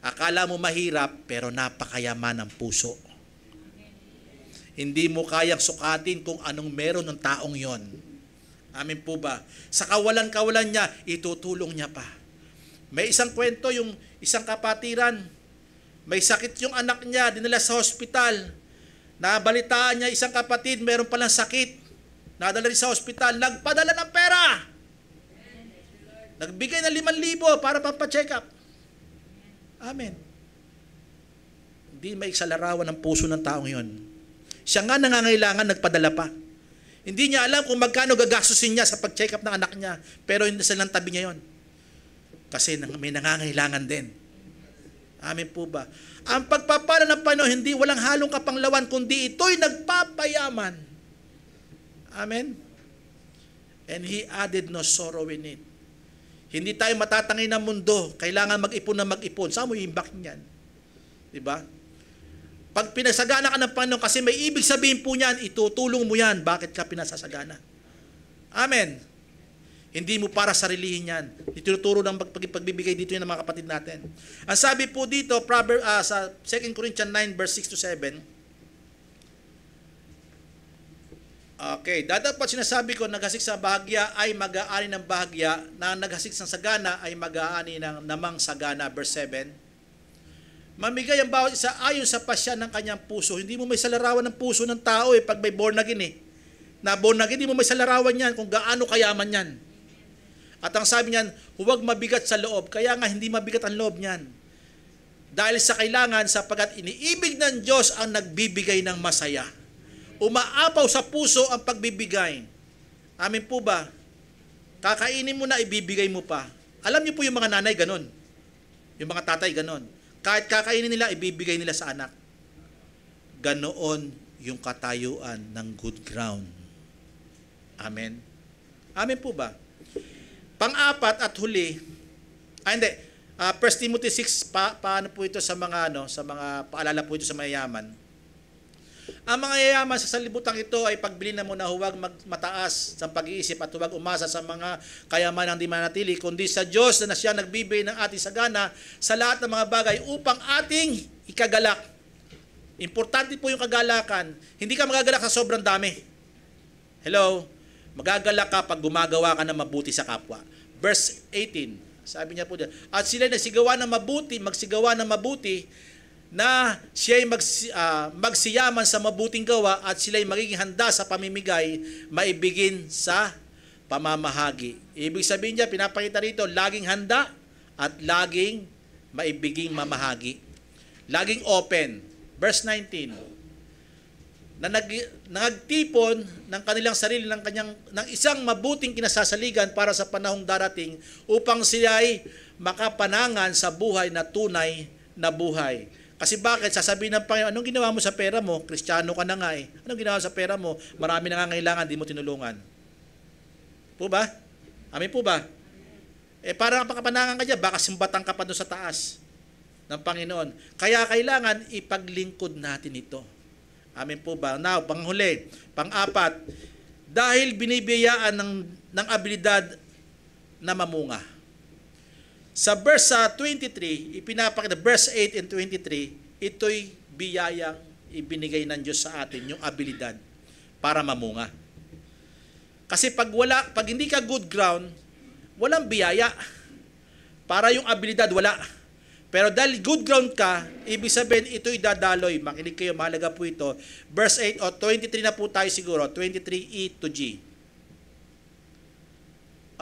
Akala mo mahirap, pero napakayaman ang puso. Hindi mo kayang sukatin kung anong meron ng taong yon. Amin po ba? Sa kawalan-kawalan niya, itutulong niya pa. May isang kwento, yung isang kapatiran, may sakit yung anak niya, dinala sa hospital. Nabalitaan niya isang kapatid, meron palang sakit. Nadala rin sa hospital, nagpadala ng pera. Nagbigay ng 5,000 para pampacheck up. Amen. Hindi may iksalarawan ng puso ng taong yon. Siya nga nangangailangan, nagpadala pa. Hindi niya alam kung magkano gagastusin niya sa pag-check up ng anak niya. Pero hindi sa tabi niya yon. Kasi may nangangailangan din. Amen po ba? Ang pagpapala ng Panginoon, hindi walang halong kapanglawan, kundi ito'y nagpapayaman. Amen? And He added no sorrow in it. Hindi tayo matatangay ng mundo. Kailangan mag-ipon na mag-ipon. Saan mo iimbak niyan? Diba? Pag pinasagana ka ng Panginoon, kasi may ibig sabihin po niyan, itutulong mo yan. Bakit ka pinasasagana? Amen. Hindi mo para sarilihin yan. Itinuturo ng pagbibigay dito yung mga kapatid natin. Ang sabi po dito, sa 2 Corinthians 9 verse 6 to 7, okay, dadapat sinasabi ko, naghasik sa bahagya ay mag-aani ng bahagya, na naghasik sa sagana ay mag-aani ng namang sagana, verse 7. Mamigay ang bawat isa ayon sa pasya ng kanyang puso. Hindi mo may salarawan ng puso ng tao pag may born again Na born again, hindi mo may salarawan yan kung gaano kayaman yan. At ang sabi niyan, huwag mabigat sa loob. Kaya nga hindi mabigat ang loob niyan. Dahil sa kailangan, sapagkat iniibig ng Diyos ang nagbibigay ng masaya. Umaapaw sa puso ang pagbibigay. Amin po ba? Kakainin mo na, ibibigay mo pa. Alam niyo po yung mga nanay ganon. Yung mga tatay ganon. Kahit kakainin nila, ibibigay nila sa anak. Ganoon yung katayuan ng good ground. Amen? Amen po ba? Pang-apat at huli, hindi, 1 Timothy 6, paano po ito sa mga, paalala po ito sa mayayaman. Ang mga yayaman sa sanlibutan ito ay pagbili na muna, huwag mataas sa pag-iisip at huwag umasa sa mga kayamanang di manatili, kundi sa Diyos na siya nagbibigay ng ating sagana sa lahat ng mga bagay upang ating ikagalak. Importante po yung kagalakan. Hindi ka magagalak sa sobrang dami. Hello? Magagalak ka pag gumagawa ka ng mabuti sa kapwa. Verse 18, sabi niya po dyan, at sila nagsigawa ng mabuti, magsigawa ng mabuti, na siya'y magsiyaman sa mabuting gawa at sila'y magiging handa sa pamimigay, maibigin sa pamamahagi. Ibig sabihin niya, pinapakita rito, laging handa at laging maibiging mamahagi. Laging open. Verse 19, na nagtipon ng kanilang sarili ng isang mabuting kinasasaligan para sa panahong darating upang sila'y makapanangan sa buhay na tunay na buhay. Kasi bakit? Sasabihin ng Panginoon, anong ginawa mo sa pera mo? Kristiyano ka na nga Anong ginawa sa pera mo? Marami nangangailangan, di mo tinulungan. Po ba? Amin po ba? Parang pakapanangan ka dyan, baka simbatan ka pa doon sa taas ng Panginoon. Kaya kailangan ipaglingkod natin ito. Amin po ba? Now, panghuli, pang-apat, dahil binibiyaan ng abilidad na mamunga. Sa verse 23, ipinapakita, verse 8 and 23, ito'y biyayang ibinigay ng Diyos sa atin, yung abilidad para mamunga. Kasi pag hindi ka good ground, walang biyaya. Para yung abilidad, wala. Pero dahil good ground ka, ibig sabihin, ito'y dadaloy. Makinig kayo, mahalaga po ito. Verse 8, o 23 na po tayo siguro, 23E to G.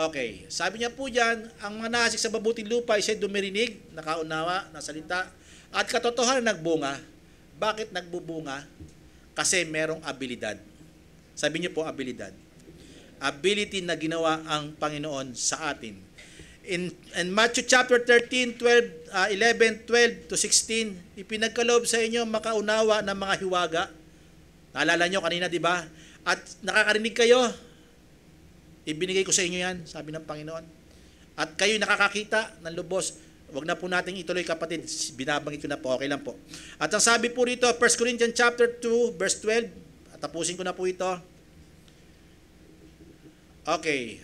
Okay, sabi niya po dyan, ang mga nahasik sa mabuting lupa ay siya'y dumirinig, nakaunawa, nasalita, at katotohanan nagbunga. Bakit nagbubunga? Kasi merong abilidad. Sabi niyo po, abilidad. Ability na ginawa ang Panginoon sa atin. In Matthew chapter 13, 11, 12 to 16, ipinagkaloob sa inyo makaunawa ng mga hiwaga. Naalala nyo kanina, di ba? At nakakarinig kayo, ibinigay ko sa inyo yan, sabi ng Panginoon. At kayo nakakakita ng lubos. Huwag na po nating ituloy, kapatid. Binabanggit ko na po, okay lang po. At ang sabi po rito, 1 Corinthians chapter 2, verse 12, at tapusin ko na po ito. Okay.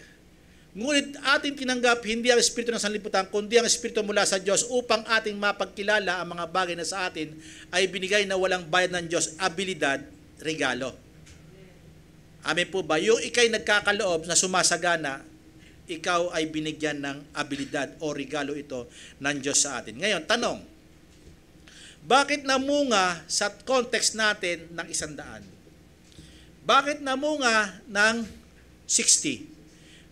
Ngunit ating tinanggap hindi ang espiritu ng sanlibutan, kundi ang espiritu mula sa Diyos upang ating mapagkilala ang mga bagay na sa atin ay binigay na walang bayad ng Diyos, abilidad, regalo. Amen po ba? Yung ikay nagkakaloob na sumasagana, ikaw ay binigyan ng abilidad o regalo ito ng Diyos sa atin. Ngayon, tanong, bakit namunga sa context natin ng 100? Bakit namunga ng 60?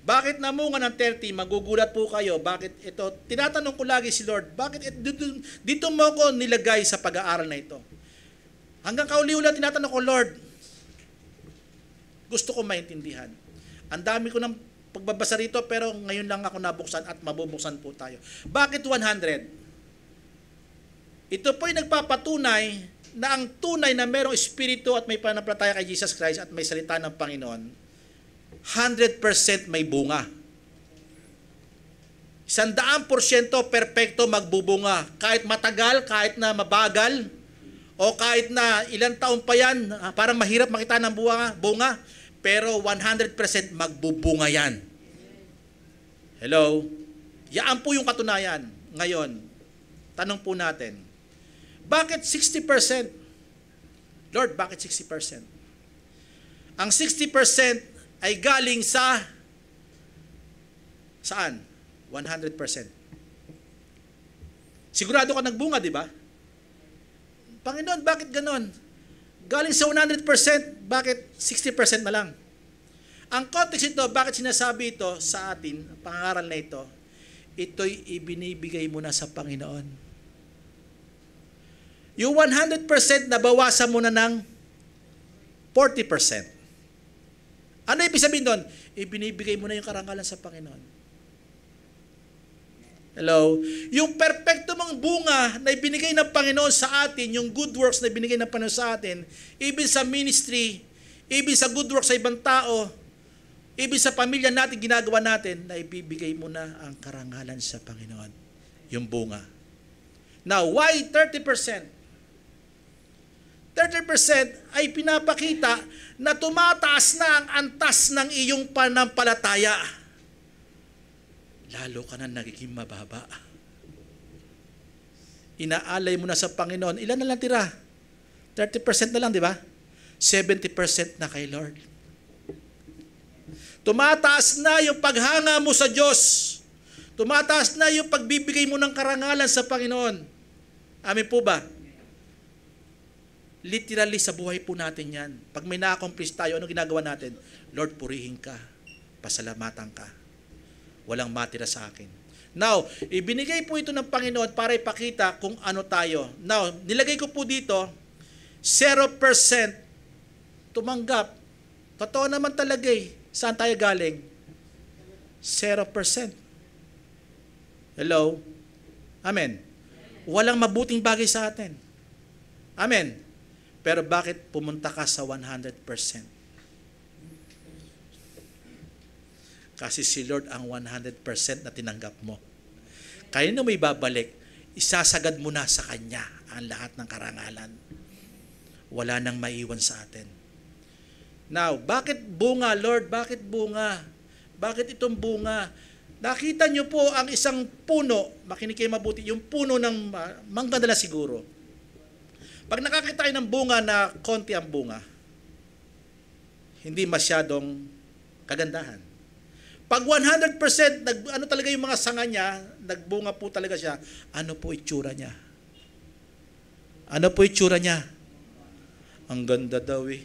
Bakit namunga ng 30? Magugulat po kayo. Bakit ito? Tinatanong ko lagi si Lord, bakit dito mo ko nilagay sa pag-aaral na ito? Hanggang kauli-uli tinatanong ko, Lord, gusto ko maintindihan. Ang dami ko ng pagbabasa rito, pero ngayon lang ako nabuksan at mabubuksan po tayo. Bakit 100? Ito po ay nagpapatunay na ang tunay na merong espiritu at may pananampalataya kay Jesus Christ at may salita ng Panginoon, 100% may bunga. 100% perpekto magbubunga. Kahit matagal, kahit na mabagal, o kahit na ilang taon pa yan, parang mahirap makita ng bunga, pero 100% magbubunga yan. Hello? Yan po yung katunayan. Ngayon, tanong po natin, bakit 60%? Lord, bakit 60%? Ang 60% ay galing sa saan? 100%. Sigurado ka nagbunga, di ba? Panginoon, bakit ganon? Galing sa 100%, bakit 60% na lang? Ang context ito, bakit sinasabi ito sa atin, ang pangaral na ito, ito'y ibinibigay mo na sa Panginoon. Yung 100% nabawasan mo na ng 40%. Ano ibig sabihin doon? Ibinibigay mo na yung karangalan sa Panginoon. Hello? Yung perfecto mong bunga na ibinigay ng Panginoon sa atin, yung good works na ibinigay ng Panginoon sa atin, even sa ministry, even sa good works sa ibang tao, even sa pamilya natin, ginagawa natin, na ibibigay mo na ang karangalan sa Panginoon. Yung bunga. Now, why 30%? 30% ay pinapakita na tumataas na ang antas ng iyong pananampalataya. Lalo ka na nagiging mababa. Inaalay mo na sa Panginoon. Ilan na lang tira? 30% na lang, di ba? 70% na kay Lord. Tumataas na yung paghanga mo sa Diyos. Tumataas na yung pagbibigay mo ng karangalan sa Panginoon. Amin po ba? Literally sa buhay po natin yan. Pag may na-accomplish tayo, ano ginagawa natin? Lord, purihin ka. Pasalamatan ka. Walang matira sa akin. Now, ibinigay po ito ng Panginoon para ipakita kung ano tayo. Now, nilagay ko po dito, 0% tumanggap. Totoo naman talaga eh. Saan tayo galing? 0%. Hello? Amen. Walang mabuting bagay sa atin. Amen. Pero bakit pumunta ka sa 100%? Kasi si Lord ang 100% na tinanggap mo. Kaya na may babalik, isasagad mo na sa Kanya ang lahat ng karangalan. Wala nang maiwan sa atin. Now, bakit bunga, Lord? Bakit bunga? Bakit itong bunga? Nakita niyo po ang isang puno, makinig kayo mabuti, yung puno ng manggandala siguro. Pag nakakita kayo ng bunga na konti ang bunga, hindi masyadong kagandahan. Pag 100%, ano talaga yung mga sanga niya, nagbunga po talaga siya, ano po itsura niya? Ano po itsura niya? Ang ganda daw eh.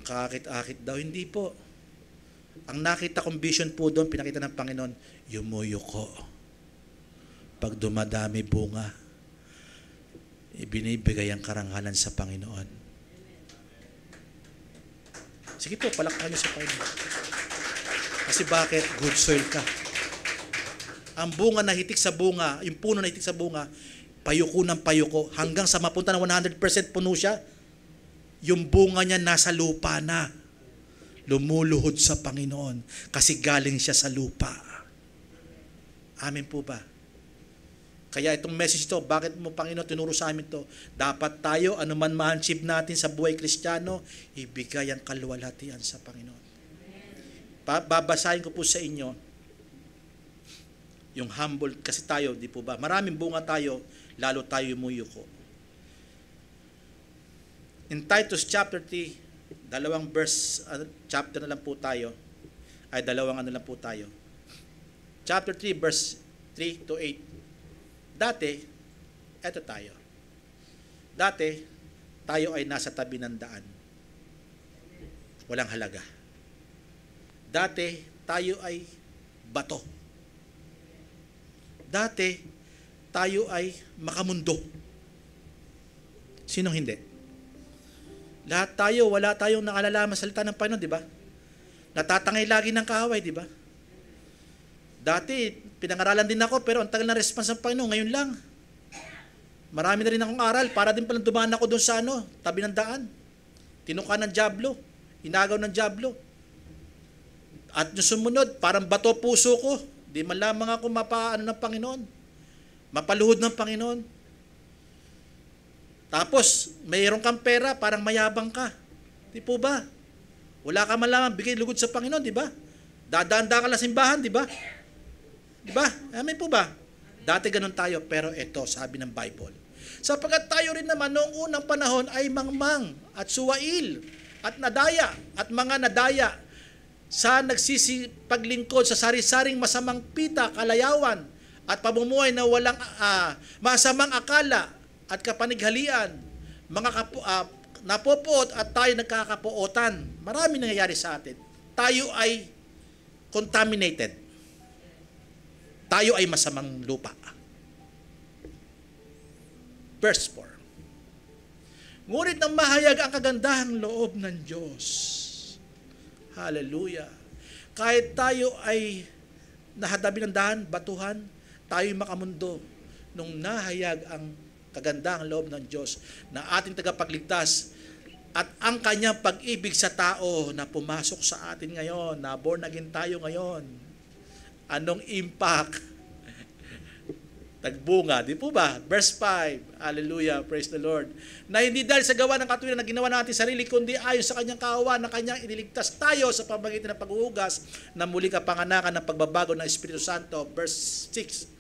Kakit-akit daw. Hindi po. Ang nakita kong vision po doon, pinakita ng Panginoon, yumuyuko. Pag dumadami bunga, ibinibigay ang karangalan sa Panginoon. Sige po, palakpakan niyo sa Panginoon. Kasi bakit? Good soil ka. Ang bunga na hitik sa bunga, yung puno na hitik sa bunga, payuko ng payuko, hanggang sa mapunta ng 100% puno siya, yung bunga niya nasa lupa na. Lumuluhod sa Panginoon kasi galing siya sa lupa. Amen po ba? Kaya itong message to, bakit mo Panginoon tinuro sa amin to? Dapat tayo, anuman ma-achieve natin sa buhay Kristiyano, ibigay ang kaluwalhatian sa Panginoon. Babasahin ko po sa inyo yung humble, kasi tayo, di po ba? Maraming bunga tayo, lalo tayo yumuyuko. In Titus chapter 3, dalawang verse, chapter na lang po tayo, ay dalawang ano lang po tayo. Chapter 3, verse 3 to 8. Dati, eto tayo. Dati, tayo ay nasa tabi ng daan. Walang halaga. Dati, tayo ay bato. Dati, tayo ay makamundo. Sinong hindi? Lahat tayo, wala tayong nakalalaman sa salita ng Panginoon, di ba? Natatangay lagi ng kaaway, di ba? Dati, pinangaralan din ako, pero ang tagal na response ng Panginoon, ngayon lang. Marami na rin akong aral, para din palang dumaan ako doon sa tabi ng daan. Tinuka ng dyablo, inagaw ng dyablo. At yung sumunod, parang bato puso ko, di man lamang ako mapaano ng Panginoon, mapaluhod ng Panginoon. Tapos, mayroon kang pera, parang mayabang ka. Di po ba? Wala ka man lamang bigay lugod sa Panginoon, di ba? Dadanda ka lang simbahan, di ba? Di ba? Amen po ba? Dati ganun tayo, pero ito, sabi ng Bible. Sapagkat tayo rin naman noong unang panahon ay mangmang at suwail at nadaya at mga nadaya sa nagsisipaglingkod sa sari-saring masamang pita, kalayawan at pamumuhay na walang masamang akala at kapanighalian, mga napopoot at tayo nagkakapuotan. Marami nangyayari sa atin. Tayo ay contaminated. Tayo ay masamang lupa. Verse 4. Ngunit nang mahayag ang kagandahang loob ng Diyos. Hallelujah. Kahit tayo ay nahadabi ng dahan, batuhan, tayo makamundo. Nung nahayag ang kagandahang loob ng Diyos na ating tagapagligtas at ang kanyang pag-ibig sa tao na pumasok sa atin ngayon, na born again tayo ngayon. Anong impact? Tagbunga, di po ba? Verse 5, hallelujah, praise the Lord. Na hindi dahil sa gawa ng katuwiran na ginawa natin sarili, kundi ayon sa kanyang kaawa na kanyang iniligtas tayo sa pamamagitan ng paghuhugas na muli kapanganakan ng pagbabago ng Espiritu Santo. Verse 6,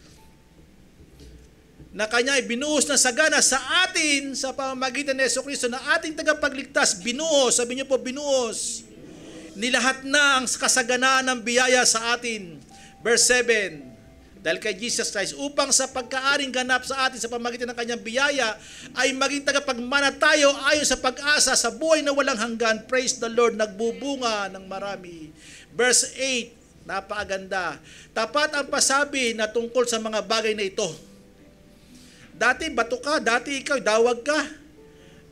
na kanya ay binuhos na sagana sa atin sa pamamagitan ni Jesucristo na ating tagapagligtas. Binuhos, sabi niyo po, binuhos. Nilahat na ang kasaganaan ng biyaya sa atin. Verse 7, dahil kay Jesus Christ, upang sa pagkaaring ganap sa atin sa pamamagitan ng kanyang biyaya, ay maging tagapagmana tayo ayon sa pag-asa sa buhay na walang hanggan. Praise the Lord, nagbubunga ng marami. Verse 8, napakaganda. Tapat ang pasabi na tungkol sa mga bagay na ito. Dati bato ka, dati ikaw dawag ka.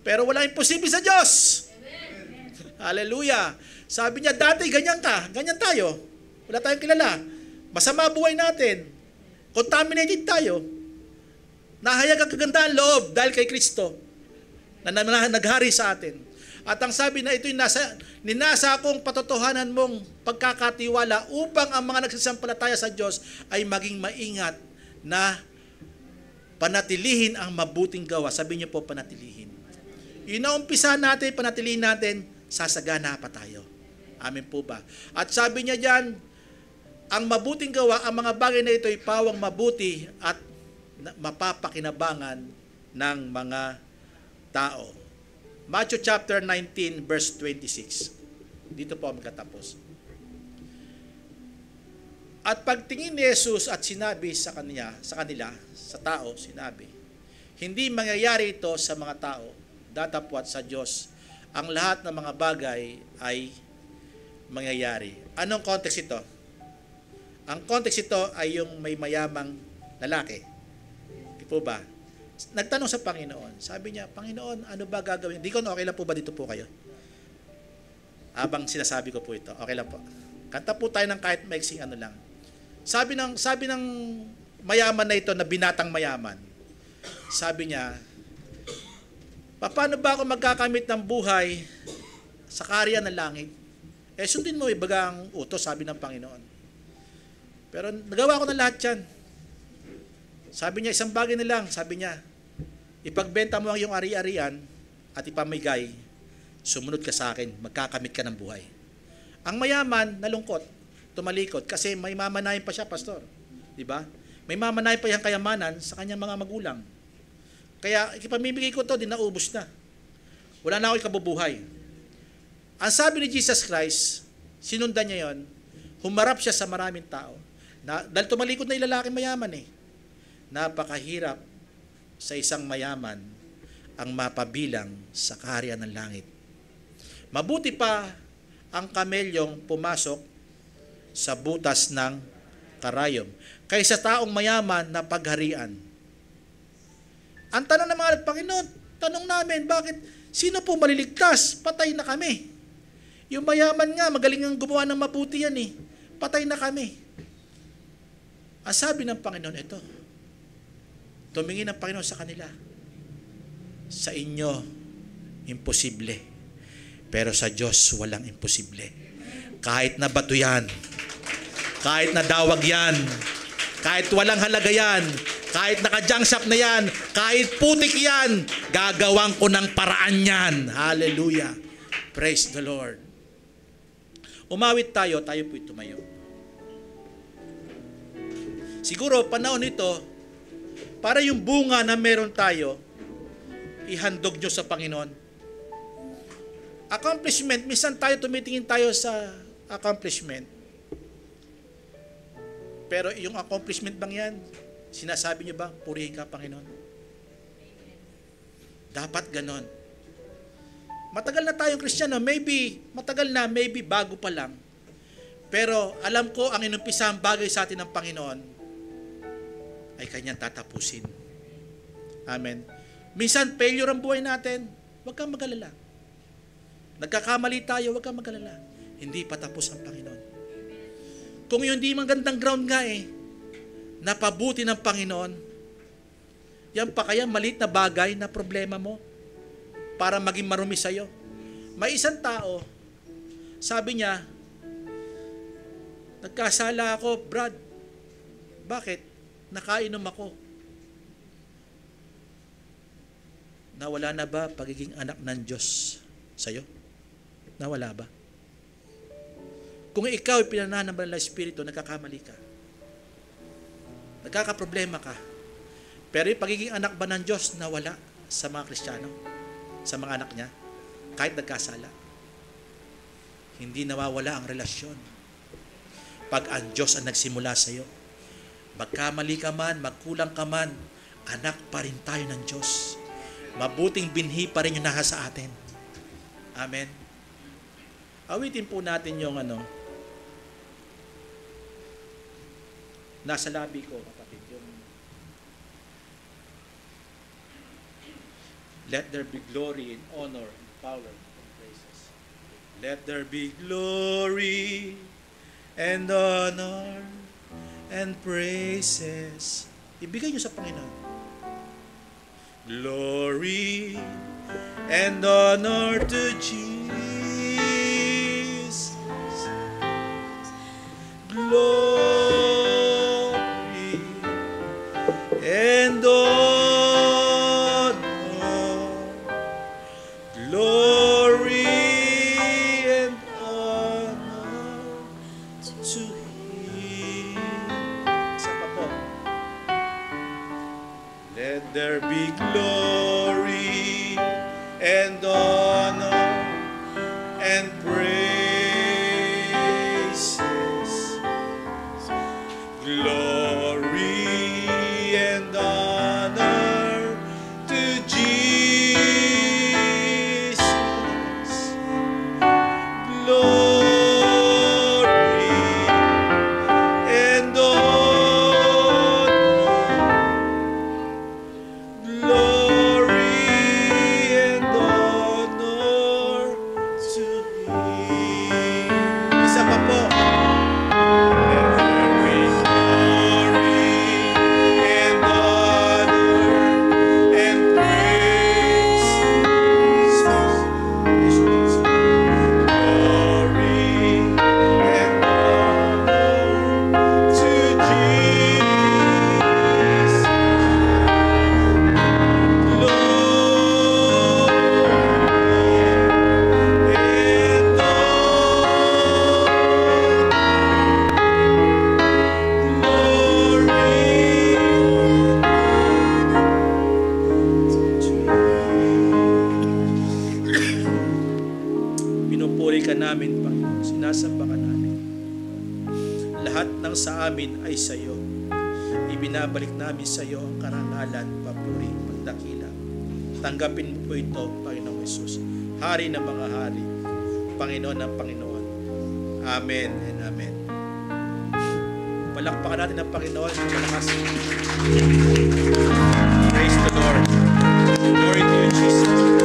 Pero wala imposible sa Diyos. Amen. Hallelujah. Sabi niya, dati ganyan ka, ganyan tayo. Wala tayong kilala. Masama buhay natin. Contaminated tayo. Nahayag ang kagandahan loob dahil kay Kristo na naghari sa atin. At ang sabi na ito'y ninasa akong patotohanan mong pagkakatiwala upang ang mga nagsasampalataya sa Diyos ay maging maingat na panatilihin ang mabuting gawa. Sabi niyo po, panatilihin. Inaumpisa natin, panatilihin natin, sasagana pa tayo. Amen po ba? At sabi niya diyan, ang mabuting gawa, ang mga bagay na ito ay pawang mabuti at mapapakinabangan ng mga tao. Matthew chapter 19 verse 26. Dito po magkatapos. At pagtingin ni Jesus at sinabi sa kanila, sa tao, sinabi, hindi mangyayari ito sa mga tao, datapwat sa Diyos. Ang lahat ng mga bagay ay mangyayari. Anong context ito? Ang context ito ay yung may mayamang lalaki. Di po ba? Nagtanong sa Panginoon. Sabi niya, Panginoon, ano ba gagawin? Di ko, okay lang po ba dito po kayo? Habang sinasabi ko po ito, okay lang po. Kanta po tayo ng kahit maiksing ano lang. Sabi ng mayaman na ito, na binatang mayaman, sabi niya, paano ba ako magkakamit ng buhay sa kaharian ng langit? Sundin mo ibaga ang utos, sabi ng Panginoon. Pero nagawa ko na lahat yan. Sabi niya, isang bagay na lang, sabi niya, ipagbenta mo ang iyong ari-arian at ipamigay, sumunod ka sa akin, magkakamit ka ng buhay. Ang mayaman, nalungkot, tumalikod, kasi may mamanahin pa siya, pastor. Diba? May mamanahin pa yung kayamanan sa kanyang mga magulang. Kaya, ikipamimigay ko to, di naubos na. Wala na ako ikabubuhay. Ang sabi ni Jesus Christ, sinundan niya yon, humarap siya sa maraming tao. Dahil tumalikod na yung lalaking mayaman eh. Napakahirap sa isang mayaman ang mapabilang sa kaharian ng langit. Mabuti pa ang kamelyong pumasok sa butas ng karayom kaysa taong mayaman na pagharian. Ang tanong ng mga Panginoon, tanong namin, bakit sino po maliligtas? Patay na kami. Yung mayaman nga, magaling ang gumawa ng mabuti yan eh. Patay na kami. Ang sabi ng Panginoon, ito, tumingin ang Panginoon sa kanila. Sa inyo, imposible. Pero sa Diyos, walang imposible. Kahit na bato yan, kahit na dawag yan, kahit walang halaga yan, kahit naka-junk shop na yan, kahit putik yan, gagawang ko ng paraan yan. Hallelujah. Praise the Lord. Umawit tayo po'y tumayo. Siguro, panahon nito, para yung bunga na meron tayo, ihandog nyo sa Panginoon. Accomplishment, minsan tumitingin tayo sa accomplishment. Pero yung accomplishment bang yan, sinasabi nyo ba, purihin ka, Panginoon? Dapat ganon. Matagal na tayong Kristiyano, maybe bago pa lang. Pero alam ko, ang inumpisang bagay sa atin ng Panginoon ay Kanyang tatapusin. Amen. Minsan, failure ang buhay natin, huwag kang mag-alala. Nagkakamali tayo, huwag kang mag-alala. Hindi patapos ang Panginoon. Kung yung hindi magandang ground nga napabuti ng Panginoon, yan pa kaya maliit na bagay na problema mo para maging marumi sa'yo. May isang tao, sabi niya, nagkasala ako, Brad. Bakit? Nakainom ako. Nawala na ba pagiging anak ng Diyos sa'yo? Nawala ba? Kung ikaw ay pinanahan ng Banal na Espiritu, nagkakamali ka. Nagkakaproblema ka. Pero yung pagiging anak ba ng Diyos, nawala sa mga Kristiyano, sa mga anak niya, kahit nagkasala. Hindi nawawala ang relasyon. Pag ang Diyos ang nagsimula sa iyo, magkamali ka man, magkulang ka man, anak pa rin tayo ng Diyos. Mabuting binhi pa rin yung nasa atin. Amen. Awitin po natin yung nasa labi ko, kapatid, yung let there be glory and honor and power and praises. Let there be glory and honor and praises. Ibigay nyo sa Panginoon. Glory and honor to Jesus. Glory and honor. Glory and honor to Him. Isa pa po. Let there be glory and honor and praises. Glory and honor to Jesus. Glory and honor. Glory and honor to Him. Pinupuri ka namin, Panginoon. Sinasamba ka namin. Lahat ng sa amin ay sa iyo. Ibinabalik namin sa iyo ang karangalan, papuri, pagdakila. Tanggapin mo po ito, Panginoong Hesus. Hari ng mga hari, Panginoon ng Panginoon. Amen and amen. Palakpakan natin ang Panginoon. Malakas. Praise the Lord. Glory to you, Jesus.